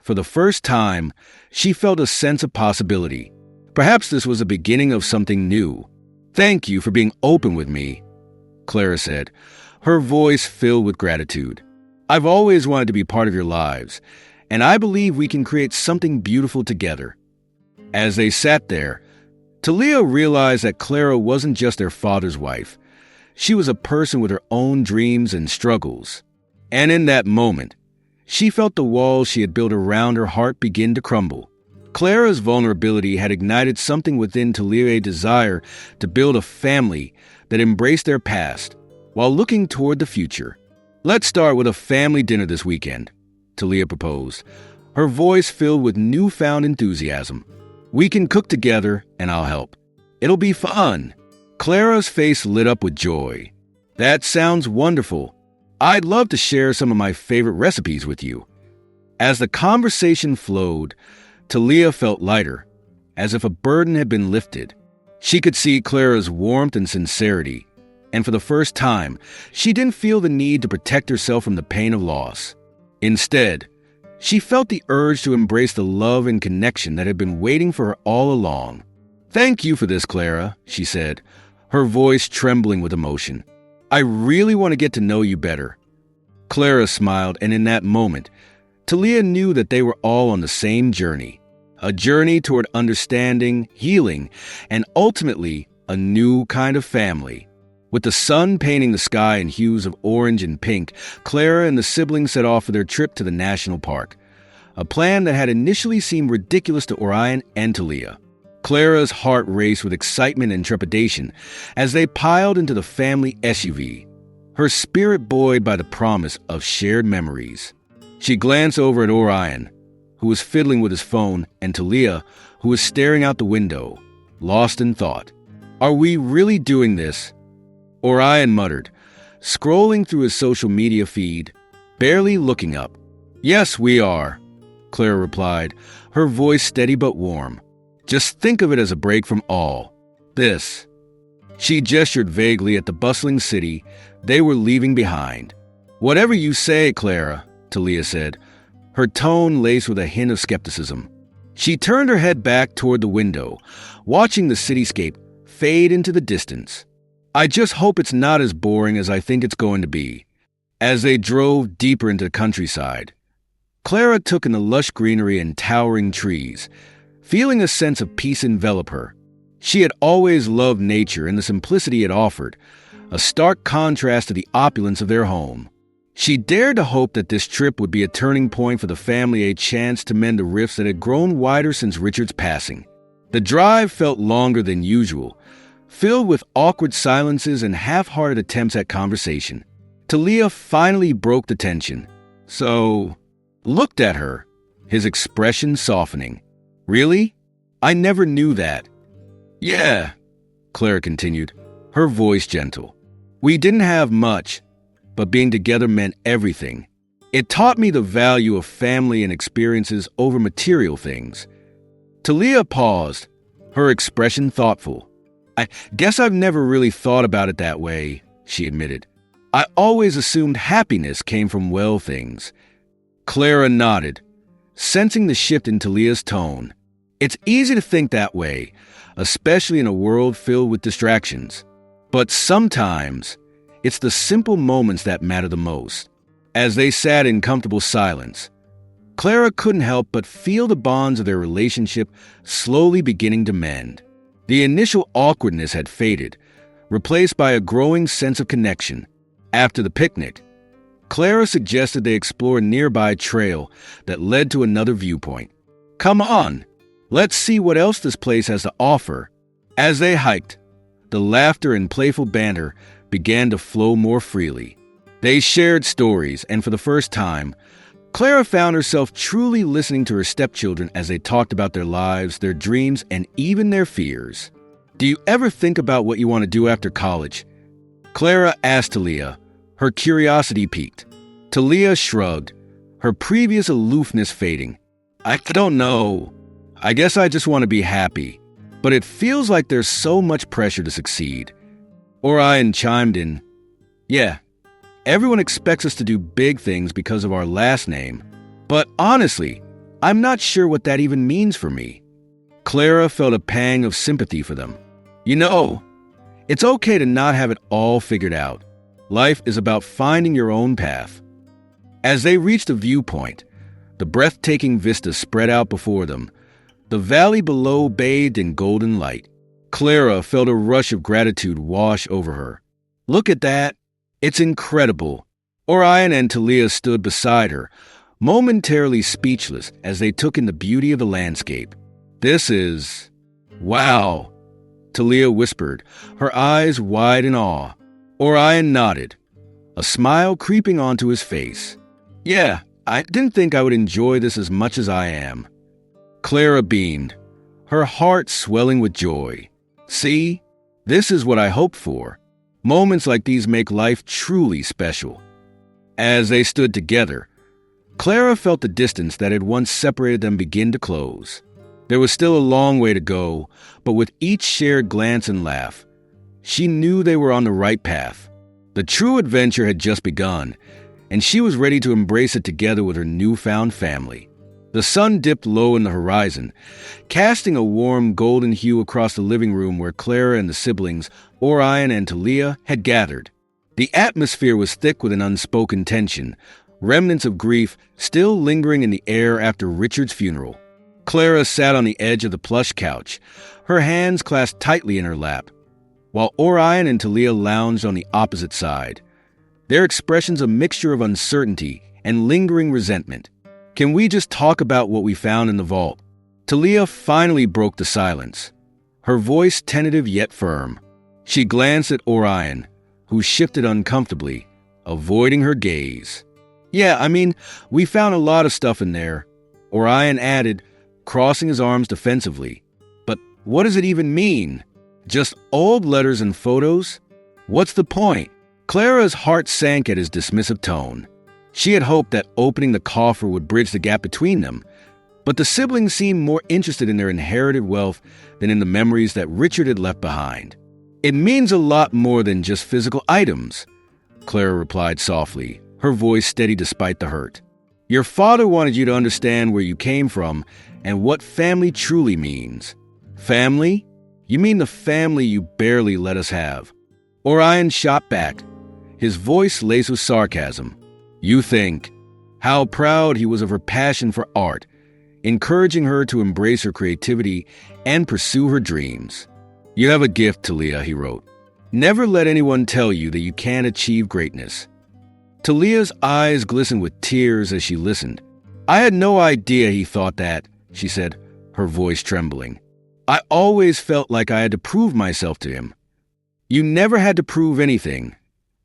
For the first time, she felt a sense of possibility. Perhaps this was the beginning of something new. "Thank you for being open with me," Clara said, her voice filled with gratitude. "I've always wanted to be part of your lives, and I believe we can create something beautiful together." As they sat there, Talia realized that Clara wasn't just their father's wife. She was a person with her own dreams and struggles. And in that moment, she felt the walls she had built around her heart begin to crumble. Clara's vulnerability had ignited something within Talia's desire to build a family that embraced their past while looking toward the future. "Let's start with a family dinner this weekend," Talia proposed, her voice filled with newfound enthusiasm. "We can cook together and I'll help. It'll be fun." Clara's face lit up with joy. "That sounds wonderful. I'd love to share some of my favorite recipes with you." As the conversation flowed, Talia felt lighter, as if a burden had been lifted. She could see Clara's warmth and sincerity, and for the first time, she didn't feel the need to protect herself from the pain of loss. Instead, she felt the urge to embrace the love and connection that had been waiting for her all along. "Thank you for this, Clara," she said, her voice trembling with emotion. "I really want to get to know you better." Clara smiled, and in that moment, Talia knew that they were all on the same journey. A journey toward understanding, healing, and ultimately, a new kind of family. With the sun painting the sky in hues of orange and pink, Clara and the siblings set off for their trip to the national park, a plan that had initially seemed ridiculous to Orion and Talia. Clara's heart raced with excitement and trepidation as they piled into the family SUV, her spirit buoyed by the promise of shared memories. She glanced over at Orion, who was fiddling with his phone, and Talia, who was staring out the window, lost in thought. "Are we really doing this?" Orion muttered, scrolling through his social media feed, barely looking up. "Yes, we are," Clara replied, her voice steady but warm. "Just think of it as a break from all this." She gestured vaguely at the bustling city they were leaving behind. "Whatever you say, Clara," Talia said, her tone laced with a hint of skepticism. She turned her head back toward the window, watching the cityscape fade into the distance. "I just hope it's not as boring as I think it's going to be." As they drove deeper into the countryside, Clara took in the lush greenery and towering trees, feeling a sense of peace envelop her. She had always loved nature and the simplicity it offered, a stark contrast to the opulence of their home. She dared to hope that this trip would be a turning point for the family, a chance to mend the rifts that had grown wider since Richard's passing. The drive felt longer than usual, filled with awkward silences and half-hearted attempts at conversation. Talia finally broke the tension. "So," looked at her, his expression softening. "Really? I never knew that." "Yeah," Clara continued, her voice gentle. "We didn't have much, but being together meant everything. It taught me the value of family and experiences over material things." Talia paused, her expression thoughtful. "I guess I've never really thought about it that way," she admitted. "I always assumed happiness came from well things." Clara nodded, sensing the shift in Talia's tone. "It's easy to think that way, especially in a world filled with distractions. But sometimes, it's the simple moments that matter the most." As they sat in comfortable silence, Clara couldn't help but feel the bonds of their relationship slowly beginning to mend. The initial awkwardness had faded, replaced by a growing sense of connection. After the picnic, Clara suggested they explore a nearby trail that led to another viewpoint. "Come on, let's see what else this place has to offer." As they hiked, the laughter and playful banter began to flow more freely. They shared stories, and for the first time, Clara found herself truly listening to her stepchildren as they talked about their lives, their dreams, and even their fears. "Do you ever think about what you want to do after college?" Clara asked Talia, her curiosity piqued. Talia shrugged, her previous aloofness fading. "I don't know. I guess I just want to be happy. But it feels like there's so much pressure to succeed." Orion chimed in. "Yeah, everyone expects us to do big things because of our last name. But honestly, I'm not sure what that even means for me." Clara felt a pang of sympathy for them. "You know, it's okay to not have it all figured out. Life is about finding your own path." As they reached the viewpoint, the breathtaking vista spread out before them, the valley below bathed in golden light. Clara felt a rush of gratitude wash over her. "Look at that. It's incredible." Orion and Talia stood beside her, momentarily speechless as they took in the beauty of the landscape. This is... Wow, Talia whispered, her eyes wide in awe. Orion nodded, a smile creeping onto his face. Yeah, I didn't think I would enjoy this as much as I am. Clara beamed, her heart swelling with joy. See, this is what I hoped for. Moments like these make life truly special. As they stood together, Clara felt the distance that had once separated them begin to close. There was still a long way to go, but with each shared glance and laugh, she knew they were on the right path. The true adventure had just begun, and she was ready to embrace it together with her newfound family. The sun dipped low in the horizon, casting a warm golden hue across the living room where Clara and the siblings, Orion and Talia, had gathered. The atmosphere was thick with an unspoken tension, remnants of grief still lingering in the air after Richard's funeral. Clara sat on the edge of the plush couch, her hands clasped tightly in her lap, while Orion and Talia lounged on the opposite side, their expressions a mixture of uncertainty and lingering resentment. Can we just talk about what we found in the vault? Talia finally broke the silence, her voice tentative yet firm. She glanced at Orion, who shifted uncomfortably, avoiding her gaze. Yeah, we found a lot of stuff in there, Orion added, crossing his arms defensively. But what does it even mean? Just old letters and photos? What's the point? Clara's heart sank at his dismissive tone. She had hoped that opening the coffer would bridge the gap between them, but the siblings seemed more interested in their inherited wealth than in the memories that Richard had left behind. It means a lot more than just physical items, Clara replied softly, her voice steady despite the hurt. Your father wanted you to understand where you came from and what family truly means. Family? You mean the family you barely let us have? Orion shot back, his voice laced with sarcasm. You think. How proud he was of her passion for art, encouraging her to embrace her creativity and pursue her dreams. You have a gift, Talia, he wrote. Never let anyone tell you that you can't achieve greatness. Talia's eyes glistened with tears as she listened. I had no idea he thought that, she said, her voice trembling. I always felt like I had to prove myself to him. You never had to prove anything,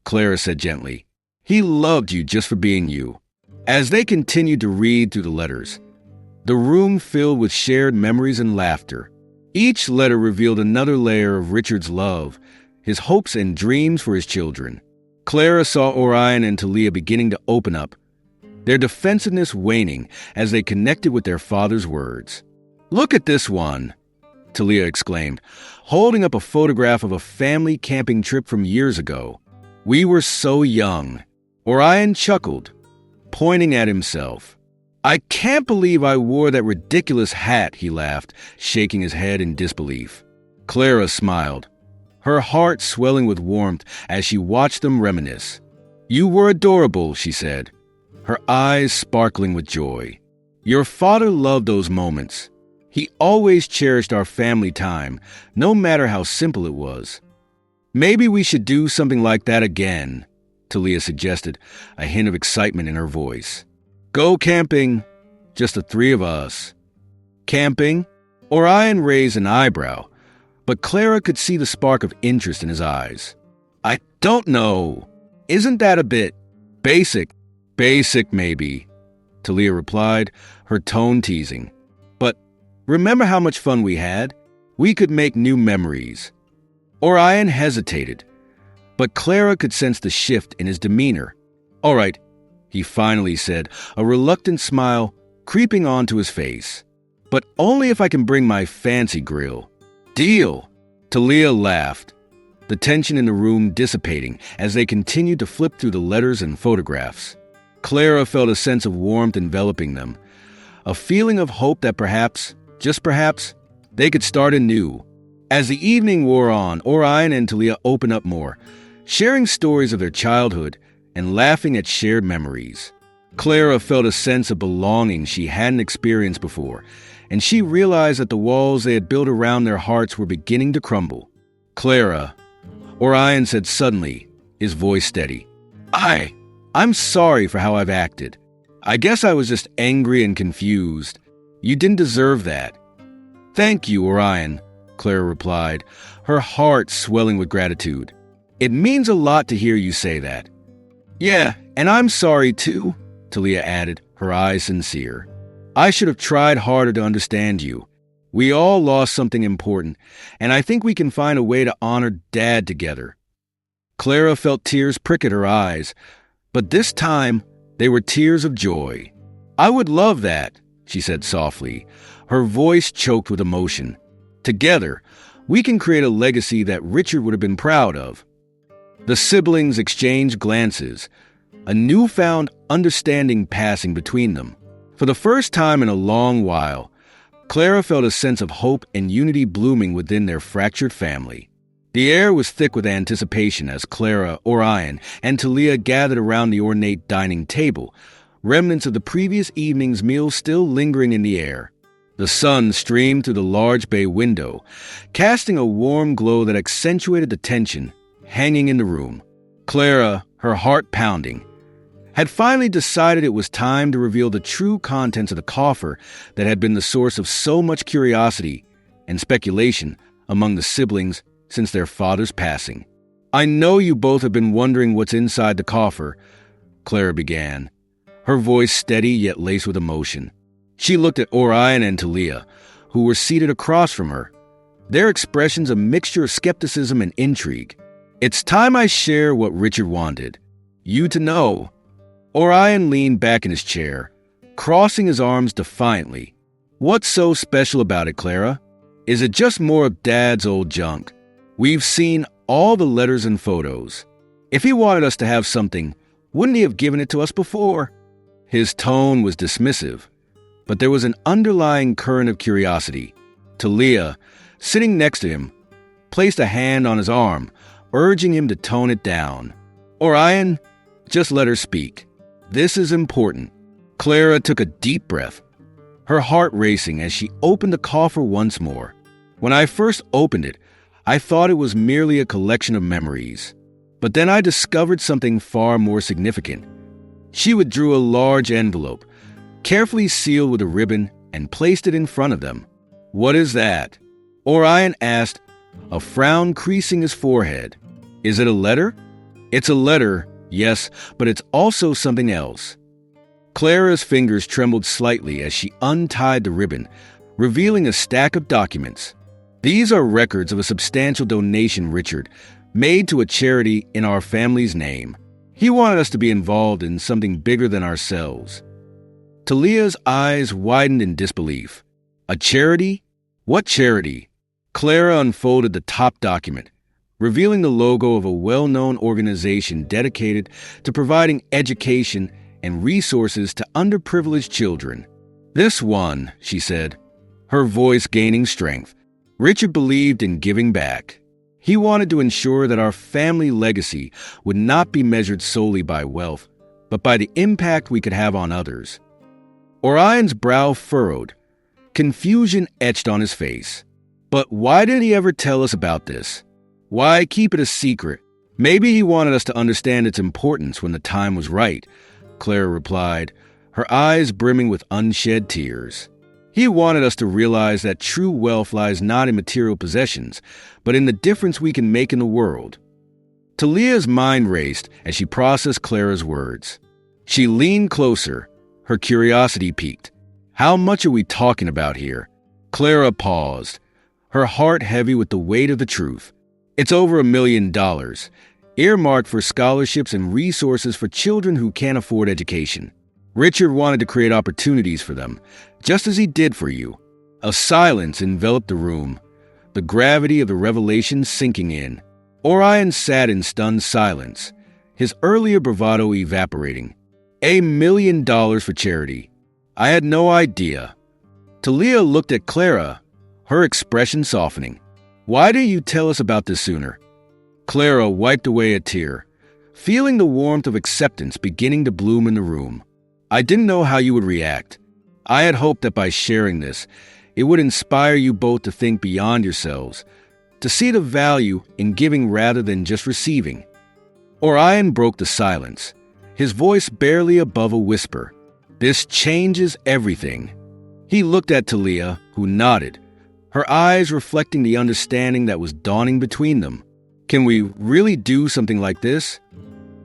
Clara said gently. He loved you just for being you. As they continued to read through the letters, the room filled with shared memories and laughter. Each letter revealed another layer of Richard's love, his hopes and dreams for his children. Clara saw Orion and Talia beginning to open up, their defensiveness waning as they connected with their father's words. Look at this one, Talia exclaimed, holding up a photograph of a family camping trip from years ago. We were so young. Orion chuckled, pointing at himself. I can't believe I wore that ridiculous hat, he laughed, shaking his head in disbelief. Clara smiled, her heart swelling with warmth as she watched them reminisce. You were adorable, she said, her eyes sparkling with joy. Your father loved those moments. He always cherished our family time, no matter how simple it was. Maybe we should do something like that again, Talia suggested, a hint of excitement in her voice. Go camping, just the three of us. Camping? Orion raised an eyebrow, but Clara could see the spark of interest in his eyes. I don't know. Isn't that a bit basic? Basic, maybe, Talia replied, her tone teasing. But remember how much fun we had? We could make new memories. Orion hesitated, but Clara could sense the shift in his demeanor. All right, he finally said, a reluctant smile creeping onto his face. But only if I can bring my fancy grill. Deal! Talia laughed, the tension in the room dissipating as they continued to flip through the letters and photographs. Clara felt a sense of warmth enveloping them, a feeling of hope that perhaps, just perhaps, they could start anew. As the evening wore on, Orion and Talia opened up more, sharing stories of their childhood and laughing at shared memories. Clara felt a sense of belonging she hadn't experienced before, and she realized that the walls they had built around their hearts were beginning to crumble. Clara, Orion said suddenly, his voice steady. I'm sorry for how I've acted. I guess I was just angry and confused. You didn't deserve that. "Thank you, Orion," Clara replied, her heart swelling with gratitude. "It means a lot to hear you say that." "Yeah, and I'm sorry too," Talia added, her eyes sincere. "I should have tried harder to understand you. We all lost something important, and I think we can find a way to honor Dad together." Clara felt tears prick at her eyes, but this time they were tears of joy. "I would love that," she said softly, her voice choked with emotion. "Together, we can create a legacy that Richard would have been proud of." The siblings exchanged glances, a newfound understanding passing between them. For the first time in a long while, Clara felt a sense of hope and unity blooming within their fractured family. The air was thick with anticipation as Clara, Orion, and Talia gathered around the ornate dining table, remnants of the previous evening's meal still lingering in the air. The sun streamed through the large bay window, casting a warm glow that accentuated the tension hanging in the room. Clara, her heart pounding, had finally decided it was time to reveal the true contents of the coffer that had been the source of so much curiosity and speculation among the siblings since their father's passing. "I know you both have been wondering what's inside the coffer," Clara began, her voice steady yet laced with emotion. She looked at Orion and Talia, who were seated across from her, their expressions a mixture of skepticism and intrigue. "It's time I share what Richard wanted you to know." Orion leaned back in his chair, crossing his arms defiantly. "What's so special about it, Clara? Is it just more of Dad's old junk? We've seen all the letters and photos. If he wanted us to have something, wouldn't he have given it to us before?" His tone was dismissive, but there was an underlying current of curiosity. Talia, sitting next to him, placed a hand on his arm, urging him to tone it down. "Orion, just let her speak. This is important." Clara took a deep breath, her heart racing as she opened the coffer once more. "When I first opened it, I thought it was merely a collection of memories. But then I discovered something far more significant." She withdrew a large envelope, carefully sealed with a ribbon, and placed it in front of them. "What is that?" Orion asked, a frown creasing his forehead. "Is it a letter?" "It's a letter, yes, but it's also something else." Clara's fingers trembled slightly as she untied the ribbon, revealing a stack of documents. "These are records of a substantial donation Richard made to a charity in our family's name. He wanted us to be involved in something bigger than ourselves." Talia's eyes widened in disbelief. "A charity? What charity?" Clara unfolded the top document, revealing the logo of a well-known organization dedicated to providing education and resources to underprivileged children. "This one," she said, her voice gaining strength. "Richard believed in giving back. He wanted to ensure that our family legacy would not be measured solely by wealth, but by the impact we could have on others." Orion's brow furrowed, confusion etched on his face. "But why didn't he ever tell us about this? Why keep it a secret?" "Maybe he wanted us to understand its importance when the time was right," Clara replied, her eyes brimming with unshed tears. "He wanted us to realize that true wealth lies not in material possessions, but in the difference we can make in the world." Talia's mind raced as she processed Clara's words. She leaned closer, her curiosity piqued. "How much are we talking about here?" Clara paused, her heart heavy with the weight of the truth. "It's over $1 million, earmarked for scholarships and resources for children who can't afford education. Richard wanted to create opportunities for them, just as he did for you." A silence enveloped the room, the gravity of the revelation sinking in. Orion sat in stunned silence, his earlier bravado evaporating. $1 million for charity. I had no idea. Talia looked at Clara, her expression softening. "Why didn't you tell us about this sooner?" Clara wiped away a tear, feeling the warmth of acceptance beginning to bloom in the room. "I didn't know how you would react. I had hoped that by sharing this, it would inspire you both to think beyond yourselves, to see the value in giving rather than just receiving." Orion broke the silence, his voice barely above a whisper. "This changes everything." He looked at Talia, who nodded, her eyes reflecting the understanding that was dawning between them. "Can we really do something like this?"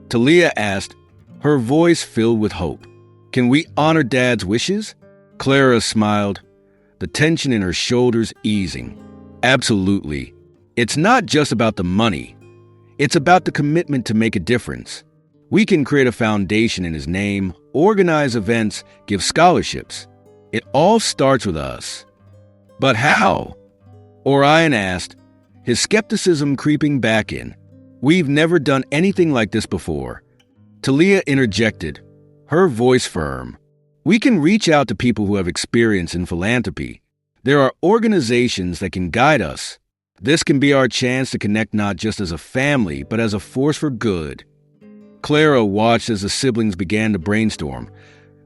Talia asked, her voice filled with hope. "Can we honor Dad's wishes?" Clara smiled, the tension in her shoulders easing. "Absolutely. It's not just about the money. It's about the commitment to make a difference. We can create a foundation in his name, organize events, give scholarships. It all starts with us." "But how?" Orion asked, his skepticism creeping back in. "We've never done anything like this before." Talia interjected, her voice firm. "We can reach out to people who have experience in philanthropy. There are organizations that can guide us. This can be our chance to connect not just as a family, but as a force for good." Clara watched as the siblings began to brainstorm,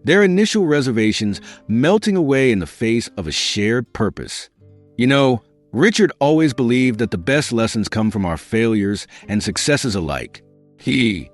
their initial reservations melting away in the face of a shared purpose. "You know, Richard always believed that the best lessons come from our failures and successes alike. He